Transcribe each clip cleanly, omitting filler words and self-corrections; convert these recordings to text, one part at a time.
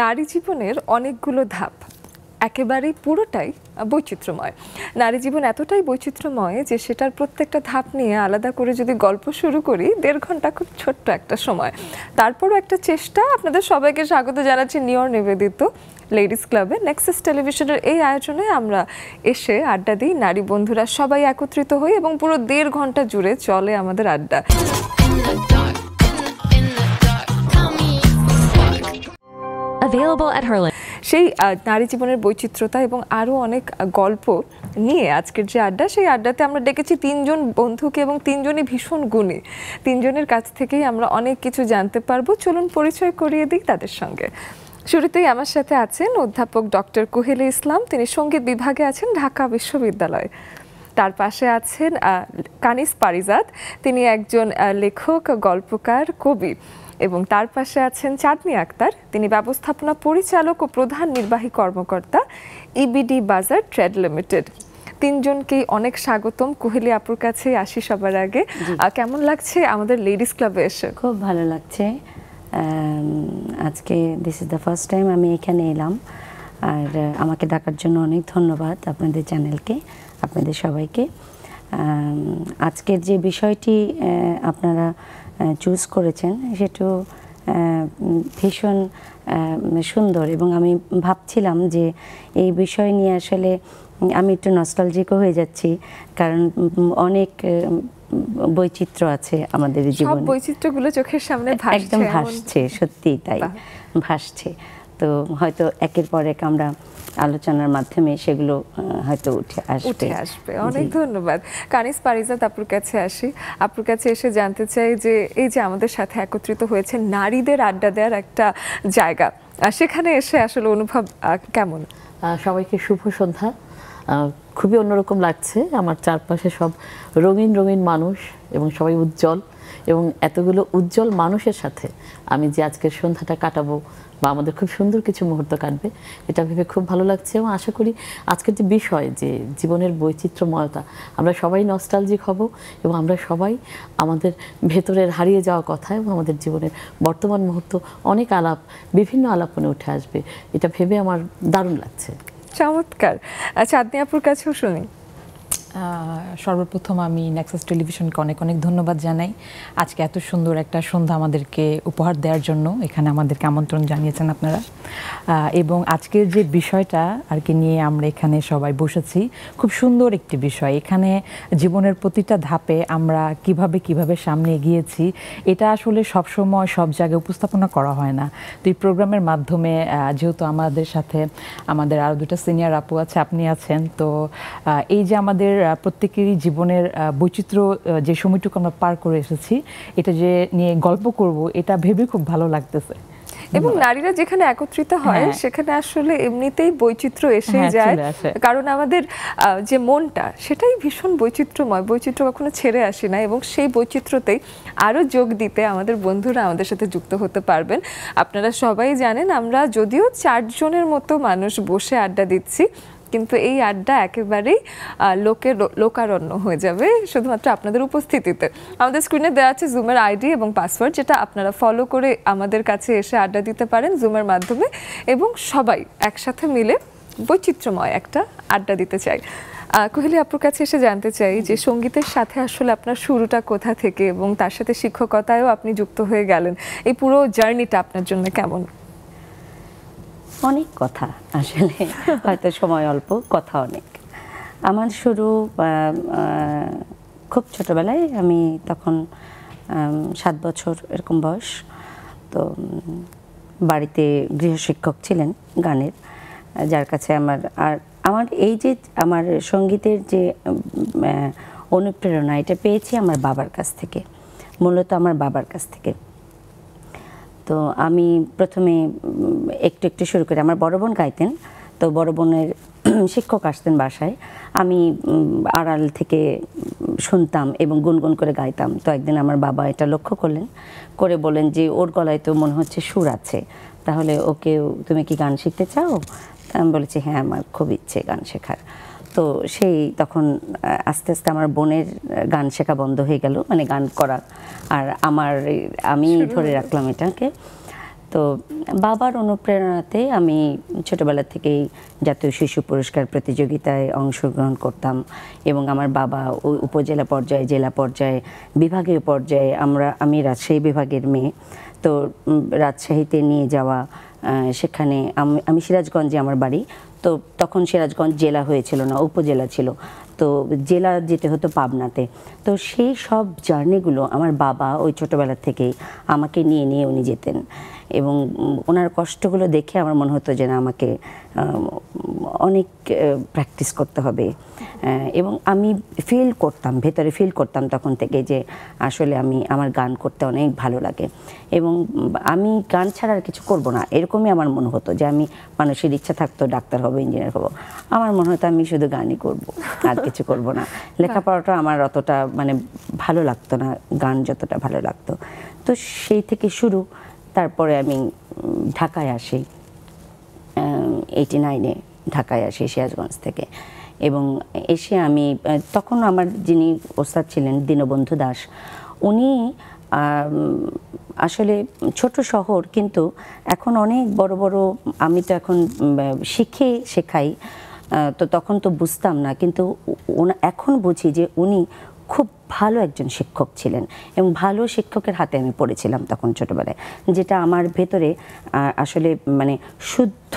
নারী জীবনের অনেকগুলো ধাপ, একেবারেই পুরোটাই বৈচিত্র্যময়। নারী জীবন এতটাই বৈচিত্র্যময় যে সেটার প্রত্যেকটা ধাপ নিয়ে আলাদা করে যদি গল্প শুরু করি 1.5 ঘন্টা খুব ছোট্ট একটা সময়। তারপরও একটা চেষ্টা। আপনাদের সবাইকে স্বাগত জানাচ্ছি নিয়র নিবেদিত লেডিস ক্লাবে। নেক্সাস টেলিভিশনের এই আয়োজনে আমরা এসে আড্ডা দিই, নারী বন্ধুরা সবাই একত্রিত হই এবং পুরো 1.5 ঘন্টা জুড়ে চলে আমাদের আড্ডা। Available at Herland. সেই নারী জীবনের বৈচিত্র্যতা এবং আরও অনেক গল্প নিয়ে আজকের যে আড্ডা, সেই আড্ডাতে আমরা ডেকেছি 3 জন বন্ধুকে এবং 3 জনই ভীষণ গুণী। 3 জনের কাছ থেকেই আমরা অনেক কিছু জানতে পারবো। চলুন পরিচয় করিয়ে দিই তাদের সঙ্গে। শুরুতেই আমার সাথে আছেন অধ্যাপক ডক্টর কুহেলি ইসলাম, তিনি সঙ্গীত বিভাগে আছেন ঢাকা বিশ্ববিদ্যালয়। তার পাশে আছেন কানিস পারিজাত, তিনি একজন লেখক, গল্পকার, কবি। এবং তার পাশে আছেন চাঁদনি আক্তার, তিনি ব্যবস্থাপনা পরিচালক ও প্রধান নির্বাহী কর্মকর্তা, ইবিডি বাজার ট্রেড লিমিটেড। 3 জনকেই অনেক স্বাগতম। কুহেলি আপুর কাছে আসি সবার আগে। কেমন লাগছে আমাদের লেডিস ক্লাবে এসে? খুব ভালো লাগছে। আজকে this is the first time আমি এখানে এলাম, আর আমাকে ডাকার জন্য অনেক ধন্যবাদ আপনাদের চ্যানেলকে, আপনাদের সবাইকে। আজকের যে বিষয়টি আপনারা চুজ করেছেন সেটাও ভীষণ সুন্দর, এবং আমি ভাবছিলাম যে এই বিষয় নিয়ে আসলে আমি একটু নস্টালজিকও হয়ে যাচ্ছি, কারণ অনেক বৈচিত্র্য আছে আমাদের জীবনে। সব বৈচিত্র্যগুলো চোখের সামনে ভাসছে, একদম ভাসছে, সত্যিই তাই ভাসছে। তো হয়তো একের পর এক আমরা আলোচনার মাধ্যমে সেগুলো হয়তো উঠে আসবে। অনেক ধন্যবাদ। কানিস পারিজাত আপুর কাছে আসি। আপুর কাছে এসে জানতে চাই যে এই যে আমাদের সাথে একত্রিত হয়েছে নারীদের আড্ডা দেওয়ার একটা জায়গা, সেখানে এসে আসলে অনুভব কেমন? সবাইকে শুভ সন্ধ্যা। খুবই অন্যরকম লাগছে। আমার চারপাশে সব রঙিন রঙিন মানুষ এবং সবাই উজ্জ্বল, এবং এতগুলো উজ্জ্বল মানুষের সাথে আমি যে আজকের সন্ধ্যাটা কাটাবো বা আমাদের খুব সুন্দর কিছু মুহূর্ত কাটবে, এটা ভেবে খুব ভালো লাগছে। এবং আশা করি আজকের যে বিষয়, যে জীবনের বৈচিত্র্যময়তা, আমরা সবাই নস্টালজিক হব এবং আমরা সবাই আমাদের ভেতরের হারিয়ে যাওয়া কথা এবং আমাদের জীবনের বর্তমান মুহূর্ত অনেক আলাপ, বিভিন্ন আলাপনে উঠে আসবে, এটা ভেবে আমার দারুণ লাগছে। চমৎকার। চাঁদনি আপুর কাছেও শুনি। সর্বপ্রথম আমি নেক্সাস টেলিভিশনকে অনেক অনেক ধন্যবাদ জানাই আজকে এত সুন্দর একটা সন্ধ্যা আমাদেরকে উপহার দেওয়ার জন্য। এখানে আমাদেরকে আমন্ত্রণ জানিয়েছেন আপনারা, এবং আজকের যে বিষয়টা আর কি নিয়ে আমরা এখানে সবাই বসেছি, খুব সুন্দর একটি বিষয়। এখানে জীবনের প্রতিটা ধাপে আমরা কিভাবে সামনে এগিয়েছি, এটা আসলে সবসময় সব জায়গায় উপস্থাপনা করা হয় না। তো এই প্রোগ্রামের মাধ্যমে যেহেতু আমাদের সাথে আমাদের আরও 2টা সিনিয়র আপু আছে, আপনি আছেন, তো এই যে আমাদের প্রত্যেকেরই জীবনের বৈচিত্র্য যে সময়টুকু আমরা পার করে এসেছি, এটা যে নিয়ে গল্প করব, এটা ভেবে খুব ভালো লাগতেছে। এবং নারীরা যেখানে একত্রিত হয় সেখানে আসলে এমনিতেই বৈচিত্র্য এসে যায়, কারণ আমাদের যে মনটা সেটাই ভীষণ বৈচিত্র্যময়। বৈচিত্র্য কখনো ছেড়ে আসে না, এবং সেই বৈচিত্র্যতেই আরও যোগ দিতে আমাদের বন্ধুরা আমাদের সাথে যুক্ত হতে পারবেন। আপনারা সবাই জানেন আমরা যদিও 4 জনের মতো মানুষ বসে আড্ডা দিচ্ছি, কিন্তু এই আড্ডা একেবারেই লোকারণ্য হয়ে যাবে শুধুমাত্র আপনাদের উপস্থিতিতে। আমাদের স্ক্রিনে দেওয়া আছে জুমের আইডি এবং পাসওয়ার্ড, যেটা আপনারা ফলো করে আমাদের কাছে এসে আড্ডা দিতে পারেন জুমের মাধ্যমে, এবং সবাই একসাথে মিলে বৈচিত্র্যময় একটা আড্ডা দিতে চাই। কুহেলি আপুর কাছে এসে জানতে চাই যে সঙ্গীতের সাথে আসলে আপনার শুরুটা কোথা থেকে, এবং তার সাথে শিক্ষকতায়ও আপনি যুক্ত হয়ে গেলেন। এই পুরো জার্নিটা আপনার জন্য কেমন? অনেক কথা, আসলে হয়তো সময় অল্প, কথা অনেক। আমার শুরু খুব ছোটবেলায়, আমি তখন 7 বছর এরকম বয়স। তো বাড়িতে গৃহশিক্ষক ছিলেন গানের, যার কাছে আমার এই যে আমার সঙ্গীতের যে অনুপ্রেরণা, এটা পেয়েছি আমার বাবার কাছ থেকে, মূলত আমার বাবার কাছ থেকে। তো আমি প্রথমে একটু একটু শুরু করি। আমার বড় বোন গাইতেন, তো বড় বোনের শিক্ষক আসতেন বাসায়, আমি আড়াল থেকে শুনতাম এবং গুনগুন করে গাইতাম। তো একদিন আমার বাবা এটা লক্ষ্য করলেন, করে বলেন যে ওর গলায় তো মনে হচ্ছে সুর আছে, তাহলে ওকে, তুমি কি গান শিখতে চাও? আমি বলেছি হ্যাঁ, আমার খুব ইচ্ছে গান শেখার। তো তখন আস্তে আস্তে আমার বোনের গান শেখা বন্ধ হয়ে গেল, মানে গান করা, আর আমি ধরে রাখলাম এটাকে। তো তো বাবার অনুপ্রেরণাতে আমি ছোটবেলা থেকেই জাতীয় শিশু পুরস্কার প্রতিযোগিতায় অংশগ্রহণ করতাম এবং আমার বাবা ওই উপজেলা পর্যায়ে, জেলা পর্যায়ে, বিভাগীয় পর্যায়ে আমি রাজশাহী বিভাগের মেয়ে, তো রাজশাহীতে নিয়ে যাওয়া, সেখানে আমি সিরাজগঞ্জে আমার বাড়ি, তো তখন সিরাজগঞ্জ জেলা হয়েছিল না, উপজেলা ছিল, তো জেলা যেতে হতো পাবনাতে। তো সেই সব জার্নিগুলো আমার বাবা ওই ছোটোবেলা থেকেই আমাকে নিয়ে নিয়ে উনি যেতেন এবং ওনার কষ্টগুলো দেখে আমার মনে হতো যে না, আমাকে অনেক প্র্যাকটিস করতে হবে এবং আমি ভেতরে ফিল করতাম তখন থেকে যে আসলে আমার গান করতে অনেক ভালো লাগে এবং আমি গান ছাড়া আর কিছু করব না, এরকমই আমার মনে হতো যে মানুষের ইচ্ছা থাকতো ডাক্তার হবো, ইঞ্জিনিয়ার হবো, আমার মনে হতো আমি শুধু গানই করব, আর কিছু করব না। লেখাপড়াটা আমার অতটা ভালো লাগতো না, গান যতটা ভালো লাগতো। তো সেই থেকে শুরু। তারপরে আমি ঢাকায় আসি, 89-এ ঢাকায় আসি সিরাজগঞ্জ থেকে এবং এসে আমি তখন আমার যিনি ওস্তাদ ছিলেন দীনবন্ধু দাস, উনি আসলে ছোট শহর কিন্তু এখন অনেক বড় বড়, আমি তো এখন শেখাই, তো তখন তো বুঝতাম না, কিন্তু এখন বুঝি যে উনি খুব ভালো একজন শিক্ষক ছিলেন এবং ভালো শিক্ষকের হাতে আমি পড়েছিলাম তখন ছোটবেলায়, যেটা আমার ভেতরে আসলে শুদ্ধ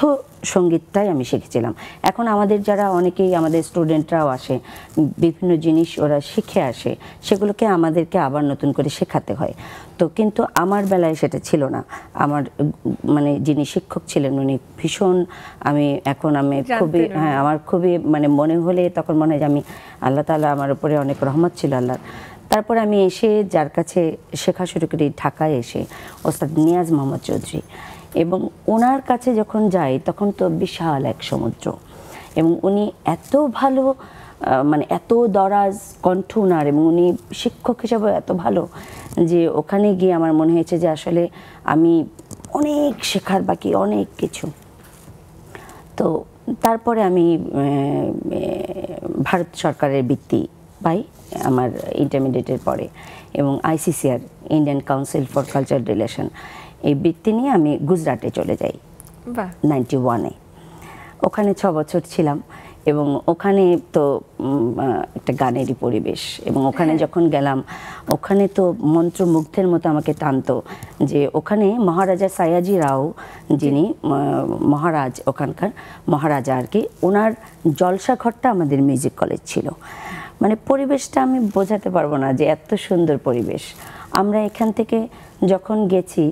সঙ্গীতটাই আমি শিখেছিলাম। এখন আমাদের যারা অনেকেই, আমাদের স্টুডেন্টরাও আসে, বিভিন্ন জিনিস ওরা শিখে আসে, সেগুলোকে আমাদেরকে আবার নতুন করে শেখাতে হয়। তো কিন্তু আমার বেলায় সেটা ছিল না। আমার যিনি শিক্ষক ছিলেন উনি ভীষণ, আমি খুবই আমার খুবই মনে হলে তখন মনে হয় যে আল্লাহ তাআলা আমার উপরে অনেক রহমত ছিল আল্লাহর। তারপরে আমি এসে যার কাছে শেখা শুরু করি ঢাকায় এসে, ওস্তাদ নিয়াজ মোহাম্মদ চৌধুরী, এবং ওনার কাছে যখন যাই তখন তো বিশাল এক সমুদ্র এবং উনি এত ভালো, এত দরাজ কণ্ঠ ওনার, এবং উনি শিক্ষক হিসাবে এত ভালো যে ওখানে গিয়ে আমার মনে হয়েছে যে আসলে আমি অনেক শেখার বাকি, অনেক কিছু। তো তারপরে আমি ভারত সরকারের বৃত্তি পাই আমার ইন্টারমিডিয়েটের পরে এবং ICCR, Indian council for cultural relation, এই বৃত্তি নিয়ে আমি গুজরাটে চলে যাই 91-এ। ওখানে 6 বছর ছিলাম এবং ওখানে তো একটা গানেরই পরিবেশ, এবং ওখানে যখন গেলাম ওখানে তো মন্ত্রমুগ্ধের মতো আমাকে টানতো যে ওখানে মহারাজা সায়াজি রাও, যিনি মহারাজ, ওখানকার মহারাজা আর কি, ওনার জলসা ঘরটা আমাদের মিউজিক কলেজ ছিল। পরিবেশটা আমি বোঝাতে পারবো না যে এত সুন্দর পরিবেশ। আমরা এখান থেকে যখন গেছি,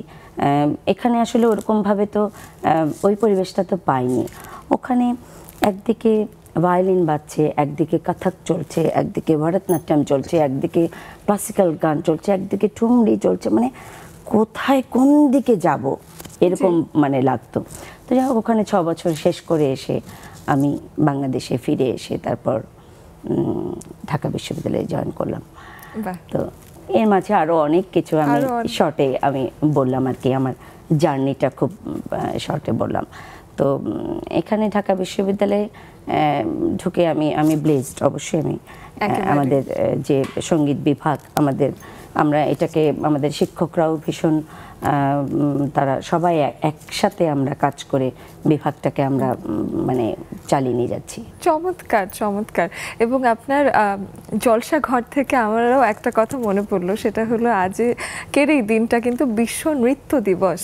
এখানে আসলে ওরকমভাবে তো ওই পরিবেশটা তো পাইনি। ওখানে একদিকে ভায়োলিন বাজছে, একদিকে কথক চলছে, একদিকে ভরতনাট্যম চলছে, একদিকে ক্লাসিক্যাল গান চলছে, একদিকে ঠুমরি চলছে, কোথায় কোন দিকে যাব এরকম লাগতো। তো যাই হোক, ওখানে 6 বছর শেষ করে এসে আমি বাংলাদেশে ফিরে এসে তারপর ঢাকা বিশ্ববিদ্যালয়ে জয়েন করলাম। তো এর মাঝে আরও অনেক কিছু আমি শর্টে আমি বললাম আর কি, আমার জার্নিটা খুব শর্টে বললাম। তো এখানে ঢাকা বিশ্ববিদ্যালয়ে ঢুকে আমি ব্লেসড, অবশ্যই আমি আমাদের যে সঙ্গীত বিভাগ, আমরা এটাকে, আমাদের শিক্ষকরাও ভীষণ, তারা সবাই একসাথে আমরা কাজ করে বিভাগটাকে আমরা চালিয়ে নিয়ে যাচ্ছি। চমৎকার চমৎকার। এবং আপনার জলসা ঘর থেকে আমারও একটা কথা মনে পড়লো, সেটা হলো আজকের এই দিনটা কিন্তু বিশ্ব নৃত্য দিবস,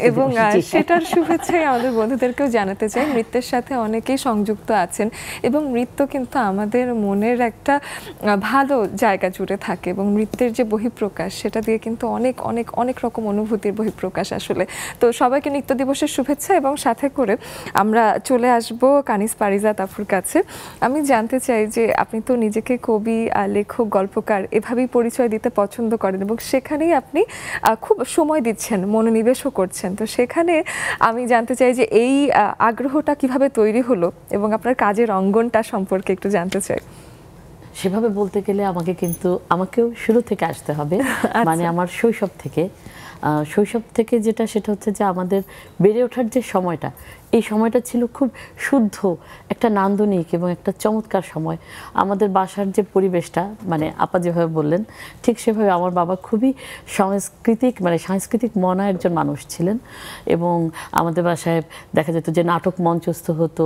এবং সেটার শুভেচ্ছাই আমাদের বন্ধুদেরকেও জানাতে চাই। নৃত্যের সাথে অনেকেই সংযুক্ত আছেন এবং নৃত্য কিন্তু আমাদের মনের একটা ভালো জায়গা জুড়ে থাকে, এবং নৃত্যের যে বহিঃপ্রকাশ সেটা দিয়ে কিন্তু অনেক অনেক অনেক রকম অনুভূতির বহিঃপ্রকাশ আসলে। তো সবাইকে নৃত্য দিবসের শুভেচ্ছা, এবং সাথে করে আমরা চলে আসবো কানিজ পারিজাত আপুর কাছে। আমি জানতে চাই যে আপনি তো নিজেকে কবি, লেখক, গল্পকার এভাবেই পরিচয় দিতে পছন্দ করেন, এবং সেখানেই আপনি খুব সময় দিচ্ছেন, মনোনিবেশও করছেন। তো সেখানে আমি জানতে চাই যে এই আগ্রহটা কিভাবে তৈরি হলো এবং আপনার কাজের অঙ্গনটা সম্পর্কে একটু জানতে চাই। সেভাবে বলতে গেলে আমাকেও শুরু থেকে আসতে হবে। আমার শৈশব থেকে যেটা, সেটা হচ্ছে যে আমাদের বেড়ে ওঠার যে সময়টা, এই সময়টা ছিল খুব শুদ্ধ একটা নান্দনিক এবং একটা চমৎকার সময়। আমাদের বাসার যে পরিবেশটা, মানে আপা যেভাবে বললেন ঠিক সেভাবে আমার বাবা খুবই সাংস্কৃতিক মনা একজন মানুষ ছিলেন। এবং আমাদের বাসায় দেখা যেত যে নাটক মঞ্চস্থ হতো,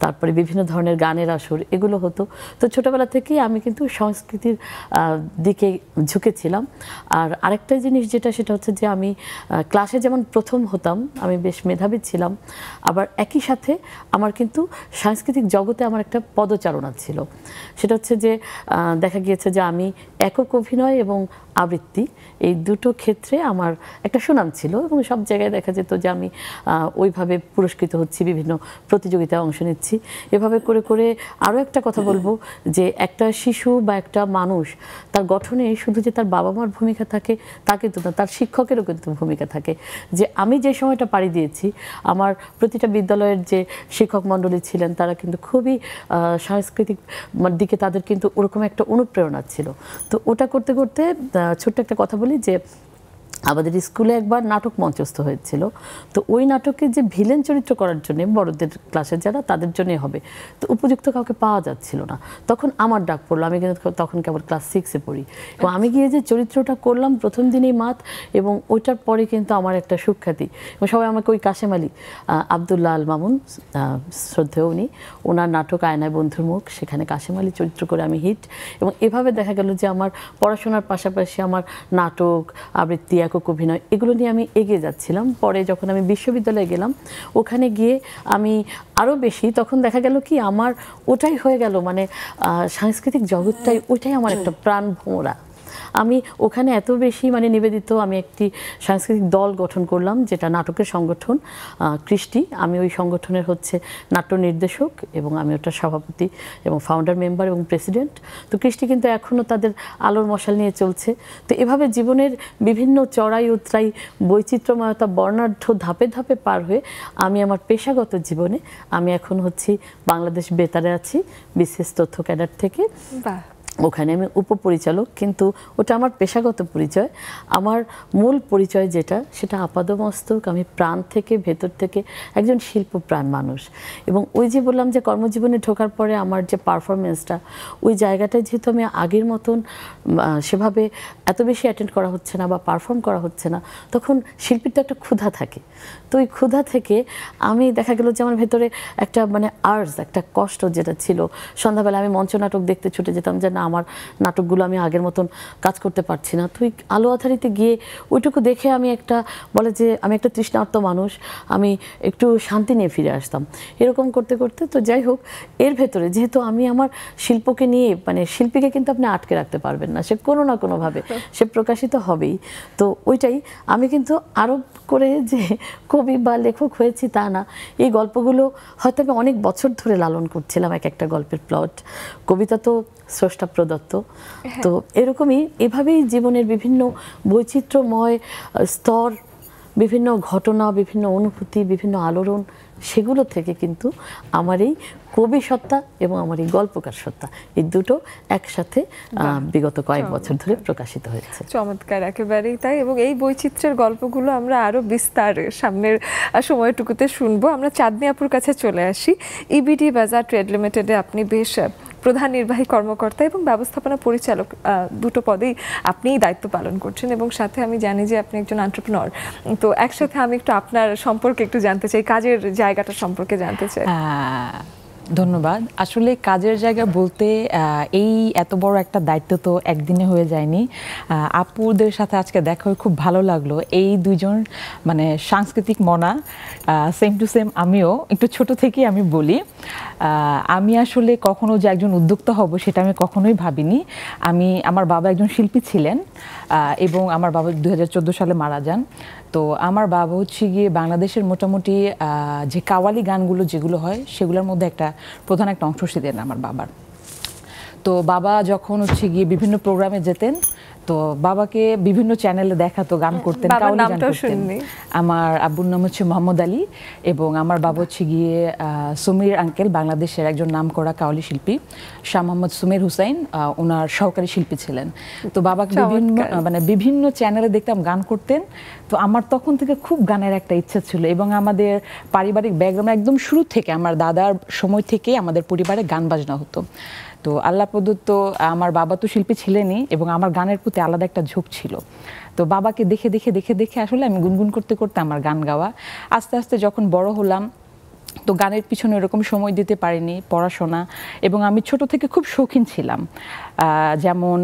তারপরে বিভিন্ন ধরনের গানের আসর এগুলো হতো। তো ছোটবেলা থেকেই আমি কিন্তু সংস্কৃতির দিকে ঝুঁকেছিলাম। আর আরেকটা জিনিস সেটা হচ্ছে যে আমি ক্লাসে যেমন প্রথম হতাম, আমি বেশ মেধাবী ছিলাম, আবার একই সাথে আমার কিন্তু সাংস্কৃতিক জগতে আমার একটা পদচারণা ছিল। সেটা হচ্ছে যে দেখা গিয়েছে যে আমি একক অভিনয় এবং আবৃত্তি এই দুটো ক্ষেত্রে আমার একটা সুনাম ছিল, এবং সব জায়গায় দেখা যেত যে আমি ওইভাবে পুরস্কৃত হচ্ছি, বিভিন্ন প্রতিযোগিতায় অংশ নিচ্ছি। এভাবে করে করে আরও একটা কথা বলবো যে একটা শিশু বা একটা মানুষ তার গঠনে শুধু যে তার বাবা মার ভূমিকা থাকে তা কিন্তু না, তার শিক্ষকেরও কিন্তু ভূমিকা থাকে। যে আমি যে সময়টা পাড়ি দিয়েছি, আমার প্রতিটা বিদ্যালয়ের যে শিক্ষক মণ্ডলী ছিলেন তারা কিন্তু খুবই সাংস্কৃতিক দিকে তাদের কিন্তু ওরকম একটা অনুপ্রেরণা ছিল। তো ওটা করতে করতে ছোট্ট একটা কথা বলি যে আমাদের স্কুলে একবার নাটক মঞ্চস্থ হয়েছিল। তো ওই নাটকে যে ভিলেন চরিত্র করার জন্য বড়দের ক্লাসের যারা তাদের জন্যই হবে, তো উপযুক্ত কাউকে পাওয়া যাচ্ছিল না। তখন আমার ডাক পড়লো, আমি কিন্তু তখন কেবল ক্লাস 6-এ পড়ি, এবং আমি গিয়ে যে চরিত্রটা করলাম প্রথম দিনেই মাত, এবং ওইটার পরে কিন্তু আমার একটা সুখ্যাতি, এবং সবাই আমাকে ওই কাশেম আলী আবদুল্লাহ আল মামুন শ্রদ্ধেয় উনি, ওনার নাটক আয়নায় বন্ধুর মুখ, সেখানে কাশেম আলী চরিত্র করে আমি হিট। এবং এভাবে দেখা গেল যে আমার পড়াশোনার পাশাপাশি আমার নাটক, আবৃত্তি, একক অভিনয় এগুলো নিয়ে আমি এগিয়ে যাচ্ছিলাম। পরে যখন আমি বিশ্ববিদ্যালয়ে গেলাম, ওখানে গিয়ে আমি আরও বেশি, তখন দেখা গেল কি আমার ওটাই হয়ে গেল, মানে সাংস্কৃতিক জগৎটাই ওইটাই আমার একটা প্রাণ ভোমরা। আমি ওখানে এত বেশি নিবেদিত, আমি একটি সাংস্কৃতিক দল গঠন করলাম, যেটা নাটকের সংগঠন কৃষ্টি। আমি ওই সংগঠনের নাট্য নির্দেশক, এবং আমি ওটার সভাপতি এবং ফাউন্ডার মেম্বার এবং প্রেসিডেন্ট। তো কৃষ্টি কিন্তু এখনও তাদের আলোর মশাল নিয়ে চলছে। তো এভাবে জীবনের বিভিন্ন চড়াই উতরাই, বৈচিত্র্যময়তা, বর্ণাঢ্য ধাপে ধাপে পার হয়ে আমি আমার পেশাগত জীবনে আমি এখন বাংলাদেশ বেতারে আছি, বিশেষ তথ্য ক্যাডার থেকে। ওখানে আমি উপপরিচালক, কিন্তু ওটা আমার পেশাগত পরিচয়। আমার মূল পরিচয় সেটা আপাদমস্তক আমি প্রাণ থেকে, ভেতর থেকে একজন শিল্পপ্রাণ মানুষ। এবং ওই যে বললাম যে কর্মজীবনে ঢোকার পরে আমার যে পারফরমেন্সটা, ওই জায়গাটায় যেহেতু আমি আগের মতন সেভাবে এত বেশি অ্যাটেন্ড করা হচ্ছে না বা পারফর্ম করা হচ্ছে না, তখন শিল্পীর তো একটা ক্ষুধা থাকে। তো ওই ক্ষুধা থেকে আমি দেখা গেল যে আমার ভেতরে একটা আর্জ, একটা কষ্ট যেটা ছিল। সন্ধ্যাবেলা আমি মঞ্চ নাটক দেখতে ছুটে যেতাম যে না, আমার নাটকগুলো আমি আগের মতন কাজ করতে পারছি না। তো ওই আলো আধারিতে গিয়ে ওইটুকু দেখে আমি বলে যে আমি একটা তৃষ্ণার্ত মানুষ, আমি একটু শান্তি নিয়ে ফিরে আসতাম। এরকম করতে করতে তো যাই হোক, এর ভেতরে যেহেতু আমি আমার শিল্পকে নিয়ে, শিল্পীকে কিন্তু আপনি আটকে রাখতে পারবেন না, সে কোনো না কোনোভাবে সে প্রকাশিত হবেই। তো ওইটাই আমি কিন্তু আরোপ করে যে কবি বা লেখক হয়েছি তা না, এই গল্পগুলো হয়তো আমি অনেক বছর ধরে লালন করছিলাম, একটা গল্পের প্লট। কবিতা তো স্রষ্টা প্রদত্ত। তো এরকমই এভাবেই জীবনের বিভিন্ন বৈচিত্র্যময় স্তর, বিভিন্ন ঘটনা, বিভিন্ন অনুভূতি, বিভিন্ন আলোড়ন, সেগুলো থেকে কিন্তু আমার এই কবি সত্তা এবং আমার এই গল্পকার সত্তা, এই দুটো একসাথে বিগত কয়েক বছর ধরে প্রকাশিত হয়েছে। চমৎকার, একেবারেই তাই। এবং এই বৈচিত্র্যের গল্পগুলো আমরা আরো বিস্তারে সামনের সময়টুকুতে শুনবো। আমরা চাঁদনী আপুর কাছে চলে আসি। ইবিডি বাজার ট্রেড লিমিটেডে আপনি বেশ প্রধান নির্বাহী কর্মকর্তা এবং ব্যবস্থাপনা পরিচালক, দুটো পদেই আপনিই দায়িত্ব পালন করছেন, এবং সাথে আমি জানি যে আপনি একজন এন্টারপ্রেনার। তো একসাথে আমি একটু আপনার সম্পর্কে একটু জানতে চাই, কাজের জায়গাটা সম্পর্কে জানতে চাই। ধন্যবাদ। আসলে কাজের জায়গা বলতে এই এত বড় একটা দায়িত্ব তো একদিনে হয়ে যায়নি। আপুদের সাথে আজকে দেখা হয়ে খুব ভালো লাগলো। এই দুইজন সাংস্কৃতিক মনা, সেম টু সেম আমিও একটু ছোট থেকেই আমি বলি, আমি আসলে কখনো যে একজন উদ্যোক্তা হব সেটা আমি কখনোই ভাবিনি। আমার বাবা একজন শিল্পী ছিলেন, এবং আমার বাবা 2014 সালে মারা যান। তো আমার বাবা গিয়ে বাংলাদেশের মোটামুটি যে কাওয়ালি গানগুলো যেগুলো হয় সেগুলোর মধ্যে প্রধান একটা অংশ ছিলেন আমার বাবার। তো বাবা যখন গিয়ে বিভিন্ন প্রোগ্রামে যেতেন, তো বাবাকে বিভিন্ন চ্যানেলে দেখাতো, গান করতেন, কাউলি গান করতেন। আমার আব্বুর নাম হচ্ছে মোহাম্মদ আলী এবং আমার বাবা হচ্ছে গিয়ে সুমির আঙ্কেল, বাংলাদেশের একজন নামকরা কাউলি শিল্পী, শাহ মোহাম্মদ সুমির হুসাইন, ওনার সহকারী শিল্পী ছিলেন। তো বাবাকে বিভিন্ন চ্যানেলে দেখতাম গান করতেন। তো আমার তখন থেকে খুব গানের একটা ইচ্ছা ছিল এবং আমাদের পারিবারিক ব্যাকগ্রাউন্ড একদম শুরু থেকে আমার দাদার সময় থেকে আমাদের পরিবারে গান বাজনা হতো। তো আল্লাহ প্রদত্ত আমার বাবা তো শিল্পী ছিলেনই এবং আমার গানের প্রতি আলাদা একটা ঝোঁক ছিল। তো বাবাকে দেখে দেখে দেখে দেখে আসলে আমি গুনগুন করতে করতে আমার গান গাওয়া। আস্তে আস্তে যখন বড় হলাম তো গানের পিছনে এরকম সময় দিতে পারিনি, পড়াশোনা, এবং আমি ছোট থেকে খুব শৌখিন ছিলাম। যেমন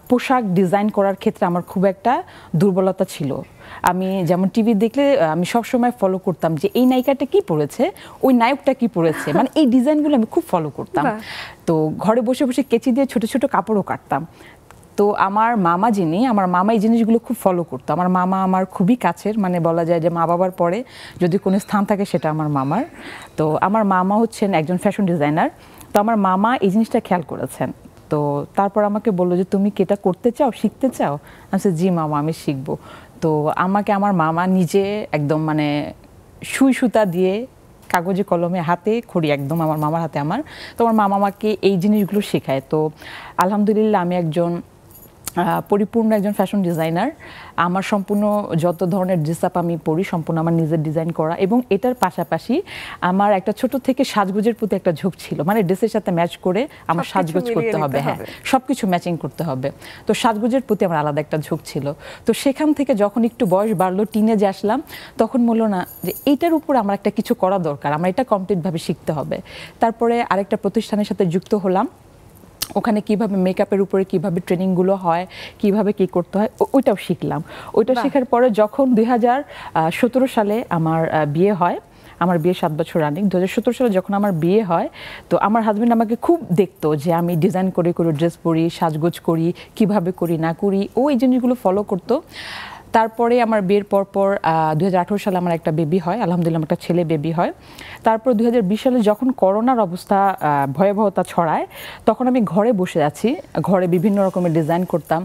পোশাক ডিজাইন করার ক্ষেত্রে আমার খুব একটা দুর্বলতা ছিল। আমি যেমন টিভি দেখলে আমি সবসময় ফলো করতাম যে এই নায়িকাটা কি পরেছে, ওই নায়কটা কি পরেছে, মানে এই ডিজাইনগুলো আমি খুব ফলো করতাম। তো ঘরে বসে বসে কেচি দিয়ে ছোট ছোট কাপড়ও কাটতাম। তো আমার মামা এই জিনিসগুলো খুব ফলো করতো। আমার মামা আমার খুবই কাছের, মানে বলা যায় যে মা বাবার পরে যদি কোনো স্থান থাকে সেটা আমার মামার। তো আমার মামা হচ্ছেন একজন ফ্যাশন ডিজাইনার। তো আমার মামা এই জিনিসটা খেয়াল করেছেন। তো তারপর আমাকে বললো যে তুমি কি এটা করতে চাও, শিখতে চাও? আমি বলছি জি মামা, আমি শিখবো। তো আমাকে আমার মামা নিজে একদম মানে সুই সুতা দিয়ে কাগজে কলমে হাতে খড়ি একদম আমার মামার হাতে আমার। তো আমার মামা আমাকে এই জিনিসগুলো শেখায়। তো আলহামদুলিল্লাহ আমি একজন পরিপূর্ণ একজন ফ্যাশন ডিজাইনার। আমার সম্পূর্ণ যত ধরনের ড্রেস আপ আমি পরি সম্পূর্ণ আমার নিজের ডিজাইন করা, এবং এটার পাশাপাশি আমার একটা ছোট থেকে সাজগোজের প্রতি একটা ঝোঁক ছিল, মানে ড্রেসের সাথে ম্যাচ করে আমার সাজগোজ করতে হবে, হ্যাঁ সবকিছু ম্যাচিং করতে হবে। তো সাজগোজের প্রতি আমার আলাদা একটা ঝোঁক ছিল। তো সেখান থেকে যখন একটু বয়স বাড়লো, টিনেজে আসলাম, তখন বলল না যে এইটার উপর আমার একটা কিছু করা দরকার, আমার এটা কমপ্লিটভাবে শিখতে হবে। তারপরে আরেকটা প্রতিষ্ঠানের সাথে যুক্ত হলাম। ওখানে কিভাবে মেকআপের উপরে কিভাবে ট্রেনিংগুলো হয়, কিভাবে কি করতে হয়, ওইটাও শিখলাম। ওইটা শেখার পরে যখন 2017 সালে আমার বিয়ে হয়, আমার বিয়ে 7 বছর রানিং, 2017 সালে যখন আমার বিয়ে হয়, তো আমার হাজব্যান্ড আমাকে খুব দেখতো যে আমি ডিজাইন করে করে ড্রেস পরি, সাজগোজ করি, কিভাবে করি না করি, ও এই জিনিসগুলো ফলো করতো। তারপরে আমার বিয়ের পরপর 2018 সালে আমার একটা বেবি হয়, আলহামদুলিল্লাহ আমার একটা ছেলে বেবি হয়। তারপর 2020 সালে যখন করোনার অবস্থা ভয়াবহতা ছড়ায়, তখন আমি ঘরে বসে আছি, ঘরে বিভিন্ন রকমের ডিজাইন করতাম।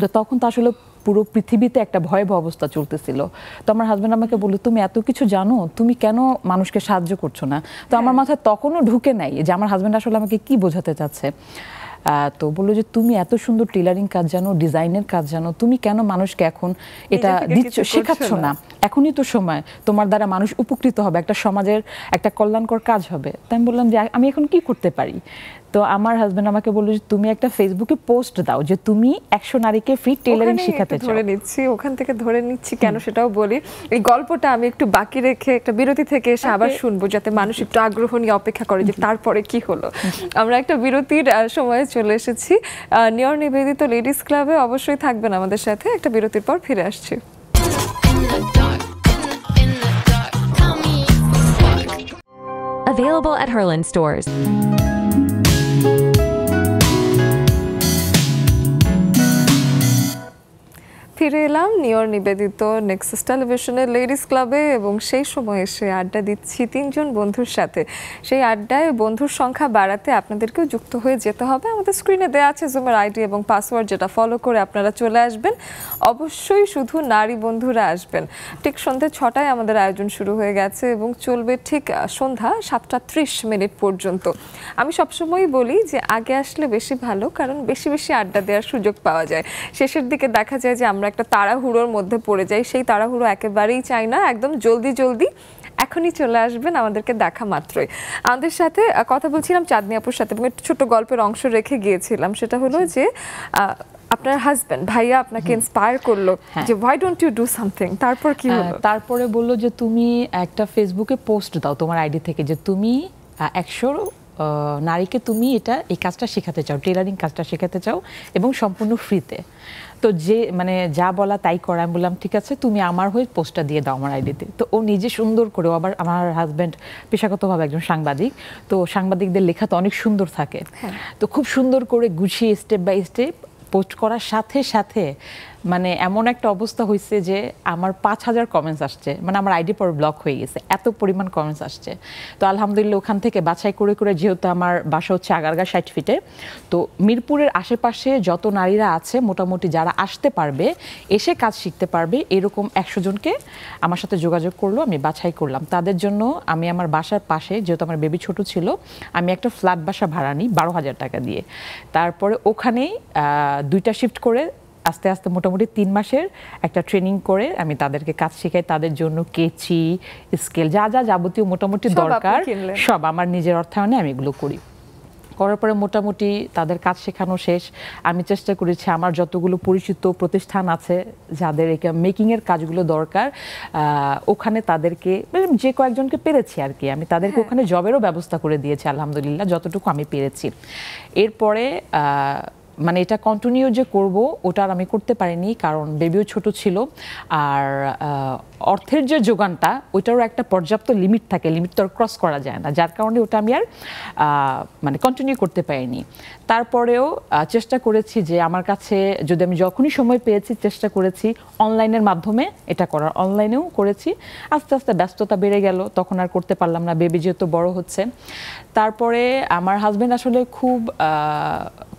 তো তখন তো আসলে পুরো পৃথিবীতে একটা ভয়াবহ অবস্থা চলতেছিল। তো আমার হাজব্যান্ড আমাকে বললো তুমি এত কিছু জানো, তুমি কেন মানুষকে সাহায্য করছো না? তো আমার মাথায় তখনও ঢুকে নাই যে আমার হাজব্যান্ড আসলে আমাকে কি বোঝাতে চাচ্ছে। তো বললো যে তুমি এত সুন্দর টেলারিং কাজ জানো, ডিজাইনের কাজ জানো, তুমি কেন মানুষকে এখন এটা দিচ্ছ, শেখাচ্ছ না? এখনই তো সময়, তোমার দ্বারা মানুষ উপকৃত হবে, একটা সমাজের একটা কল্যাণকর কাজ হবে। তাই আমি বললাম যে আমি এখন কি করতে পারি? তো আমার হাজব্যান্ড আমাকে বললো যে তুমি একটা ফেসবুকে পোস্ট দাও যে তুমি 100 নারীকে ফ্রি টেলারিং শেখাতে চাও। ওখান থেকে ধরে নিচ্ছি কেন সেটাও বলি। এই গল্পটা আমি একটু বাকি রেখে একটা বিরতি থেকে এসে আবার শুনবো, যাতে মানুষ একটু আগ্রহ নিয়ে অপেক্ষা করে যে তারপরে কি হলো। আমরা একটা বিরতির সময়ে চলে এসেছি। নিয়র নিবেদিত লেডিস ক্লাবে অবশ্যই থাকবেন আমাদের সাথে। একটা বিরতির পর ফিরে আসছি। Available at Herland stores. ফিরে এলাম নিয়র নিবেদিত নেক্সাস টেলিভিশনের লেডিস ক্লাবে, এবং সেই সময় এসে আড্ডা দিচ্ছি 3 জন বন্ধুর সাথে। সেই আড্ডায় বন্ধুর সংখ্যা বাড়াতে আপনাদেরকেও যুক্ত হয়ে যেতে হবে। আমাদের স্ক্রিনে দেওয়া আছে জুমের আইডি এবং পাসওয়ার্ড, যেটা ফলো করে আপনারা চলে আসবেন। অবশ্যই শুধু নারী বন্ধুরা আসবেন। ঠিক সন্ধ্যে 6টায় আমাদের আয়োজন শুরু হয়ে গেছে এবং চলবে ঠিক সন্ধ্যা 7:30 পর্যন্ত। আমি সবসময়ই বলি যে আগে আসলে বেশি ভালো, কারণ বেশি বেশি আড্ডা দেওয়ার সুযোগ পাওয়া যায়। শেষের দিকে দেখা যায় যে আমরা একটা তাড়াহুড়োর মধ্যে পড়ে যাই। সেই তাড়াহুড়ো একেবারেই চাই না, একদম জলদি জলদি এখনই চলে আসবেন আমাদেরকে দেখা মাত্রই। আমাদের সাথে কথা বলছিলাম চাঁদনি আপুর সাথে, এবং একটু ছোট গল্পের অংশ রেখে গিয়েছিলাম। সেটা হলো যে আপনার হাজবেন্ড ভাইয়া আপনাকে ইন্সপায়ার করলো যে why don't you do something, তারপর কি হলো? তারপরে বললো যে তুমি একটা ফেসবুকে পোস্ট দাও তোমার আইডি থেকে যে তুমি 100 নারীকে তুমি এই কাজটা শেখাতে চাও, টেলারিং কাজটা শেখাতে চাও, এবং সম্পূর্ণ ফ্রিতে। তো যে মানে যা বলা তাই করা। আমি বললাম ঠিক আছে, তুমি আমার হয়ে পোস্টটা দিয়ে দাও আমার আইডিতে। তো ও নিজে সুন্দর করে, আবার আমার হাজব্যান্ড পেশাগতভাবে একজন সাংবাদিক, তো সাংবাদিকদের লেখা তো অনেক সুন্দর থাকে, তো খুব সুন্দর করে গুছিয়ে স্টেপ বাই স্টেপ পোস্ট করার সাথে সাথে মানে এমন একটা অবস্থা হয়েছে যে আমার 5,000 কমেন্টস আসছে, মানে আমার আইডি পরে ব্লক হয়ে গেছে, এত পরিমাণ কমেন্টস আসছে। তো আলহামদুলিল্লাহ ওখান থেকে বাছাই করে করে, যেহেতু আমার বাসা হচ্ছে আগারগা 60 ফিটে, তো মিরপুরের আশেপাশে যত নারীরা আছে মোটামুটি যারা আসতে পারবে, এসে কাজ শিখতে পারবে, এরকম 100 জনকে আমার সাথে যোগাযোগ করলো, আমি বাছাই করলাম। তাদের জন্য আমি আমার বাসার পাশে, যেহেতু আমার বেবি ছোট ছিল, আমি একটা ফ্ল্যাট বাসা ভাড়া নিই 12,000 টাকা দিয়ে। তারপরে ওখানেই 2টা শিফট করে আস্তে আস্তে মোটামুটি 3 মাসের একটা ট্রেনিং করে আমি তাদেরকে কাজ শেখাই। তাদের জন্য কেচি, স্কেল, যা যা যাবতীয় মোটামুটি দরকার সব আমার নিজের অর্থায়নে আমি এগুলো করি। করার পরে মোটামুটি তাদের কাজ শেখানো শেষ। আমি চেষ্টা করেছি আমার যতগুলো পরিচিত প্রতিষ্ঠান আছে যাদের মেকিংয়ের কাজগুলো দরকার, ওখানে তাদেরকে যে কয়েকজনকে পেরেছি আর কি, আমি তাদেরকে ওখানে জবেরও ব্যবস্থা করে দিয়েছি আলহামদুলিল্লাহ, যতটুকু আমি পেরেছি। এরপরে মানে এটা কন্টিনিউ যে করব ওটা আর আমি করতে পারিনি, কারণ বেবিও ছোট ছিল, আর অর্থের যে যোগানটা ওইটারও একটা পর্যাপ্ত লিমিট থাকে, লিমিট তো আর ক্রস করা যায় না, যার কারণে ওটা আমি আর মানে কন্টিনিউ করতে পারিনি। তারপরেও চেষ্টা করেছি যে আমার কাছে যদি আমি যখনই সময় পেয়েছি চেষ্টা করেছি অনলাইনের মাধ্যমে এটা করার, অনলাইনেও করেছি। আস্তে আস্তে ব্যস্ততা বেড়ে গেল, তখন আর করতে পারলাম না, বেবি যেহেতু বড় হচ্ছে। তারপরে আমার হাজব্যান্ড আসলে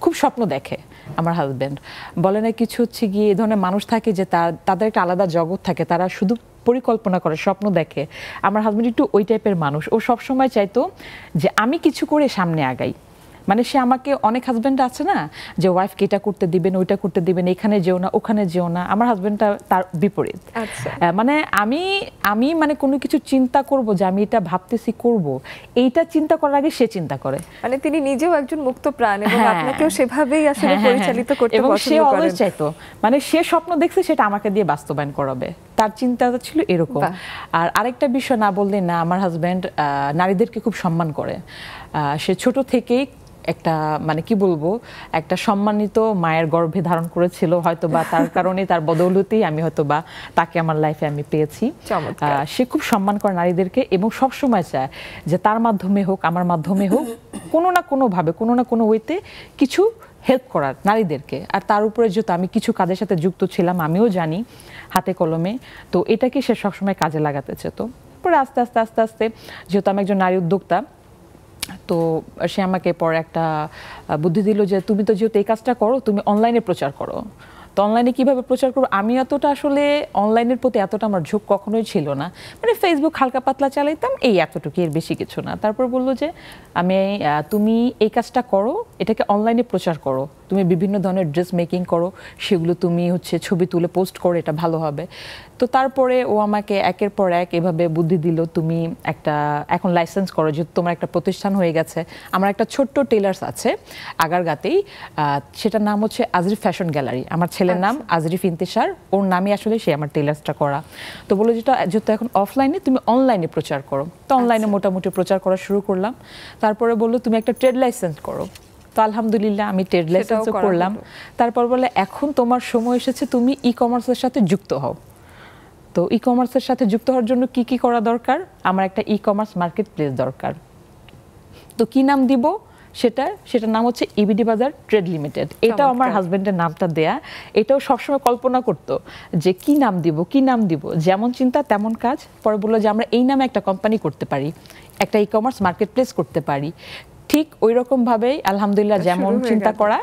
খুব স্বপ্ন দেখে। আমার হাজব্যান্ড বলে না কিছু হচ্ছে গিয়ে এই ধরনের মানুষ থাকে যে তাদের একটা আলাদা জগৎ থাকে, তারা শুধু পরিকল্পনা করে, স্বপ্ন দেখে। আমার হাজব্যান্ড একটু ওই টাইপের মানুষ, ও সবসময় চাইতো যে আমি কিছু করে সামনে আগাই। মানে সে আমাকে, অনেক হাজব্যান্ড আছে না যে ওয়াইফকে এটা করতে দিবেন, ওইটা করতে দিবেন, এখানে যেও না, ওখানে যেও না, আমার হাজব্যান্ডটা তার বিপরীত। মানে আমি মানে কোনো কিছু চিন্তা করব যে আমি এটা ভাবতেছি করব, এইটা চিন্তা করার আগে সে চিন্তা করে। মানে তিনি নিজেও একজন মুক্ত প্রাণ এবং আপনাকেও সেভাবেই আসলে পরিচালিত করতে পছন্দ করেন। এবং সে অলওয়েজ চাইতো, মানে সে স্বপ্ন দেখছে সেটা আমাকে দিয়ে বাস্তবায়ন করাবে, তার চিন্তাটা ছিল এরকম। আর আরেকটা বিষয় না বললে না, আমার হাজব্যান্ড নারীদেরকে খুব সম্মান করে। সে ছোট থেকেই একটা মানে কি বলবো, একটা সম্মানিত মায়ের গর্ভে ধারণ করেছিল, হয়তো বা তার কারণে, তার বদৌলতেই আমি হয়তো বা তাকে আমার লাইফে আমি পেয়েছি। সে খুব সম্মান করে নারীদেরকে এবং সব সময় চায় যে তার মাধ্যমে হোক, আমার মাধ্যমে হোক, কোনো না কোনো ভাবে, কোনো না কোনো ওয়েতে কিছু হেল্প করার নারীদেরকে। আর তার উপরে যেহেতু আমি কিছু কাজের সাথে যুক্ত ছিলাম, আমিও জানি হাতে কলমে, তো এটাকে সে সবসময় কাজে লাগাতে চেত। পরে আস্তে আস্তে আস্তে আস্তে যেহেতু আমি একজন নারী উদ্যোক্তা, তো সে আমাকে পরে একটা বুদ্ধি দিল যে তুমি তো যেহেতু এই কাজটা করো, তুমি অনলাইনে প্রচার করো। তো অনলাইনে কীভাবে প্রচার করবো, আমি এতটা আসলে অনলাইনের প্রতি এতটা আমার ঝোঁক কখনোই ছিল না, মানে ফেসবুক হালকা পাতলা চালাইতাম, এই এতটুকু, এর বেশি কিছু না। তারপর বললো যে তুমি এই কাজটা করো, এটাকে অনলাইনে প্রচার করো, তুমি বিভিন্ন ধরনের ড্রেস মেকিং করো, সেগুলো তুমি হচ্ছে ছবি তুলে পোস্ট করো, এটা ভালো হবে। তো তারপরে ও আমাকে একের পর এক এভাবে বুদ্ধি দিল, তুমি এখন লাইসেন্স করো, যেহেতু তোমার একটা প্রতিষ্ঠান হয়ে গেছে। আমার একটা ছোট্ট টেলার্স আছে আগারগাতেই, সেটার নাম হচ্ছে আজরিফ ফ্যাশন গ্যালারি। আমার ছেলের নাম আজরিফ ইন্তেশার, ওর নামই আসলে সে আমার টেলার্সটা করা। তো বললো যেহেতু এখন অফলাইনে, তুমি অনলাইনে প্রচার করো। তো অনলাইনে মোটামুটি প্রচার করা শুরু করলাম। তারপরে বললো তুমি একটা ট্রেড লাইসেন্স করো। তো আলহামদুলিল্লাহ আমি ট্রেড লাইসেন্সও করলাম। তারপর বলে এখন তোমার সময় এসেছে, তুমি ই কমার্সের সাথে যুক্ত হও। তো ই কমার্সের সাথে যুক্ত হওয়ার জন্য কি কি করা দরকার, আমার একটা ই কমার্স মার্কেট প্লেস দরকার। তো কি নাম দিব, সেটার নাম হচ্ছে ইবিডি বাজার ট্রেড লিমিটেড। এটাও আমার হাজবেন্ডের নামটা দেয়া। এটাও সবসময় কল্পনা করতো যে কি নাম দিব, যেমন চিন্তা তেমন কাজ। পরে বললো যে আমরা এই নামে একটা কোম্পানি করতে পারি, একটা ই কমার্স মার্কেট প্লেস করতে পারি। ঠিক ওই রকমভাবেই আলহামদুলিল্লাহ যেমন চিন্তা করা,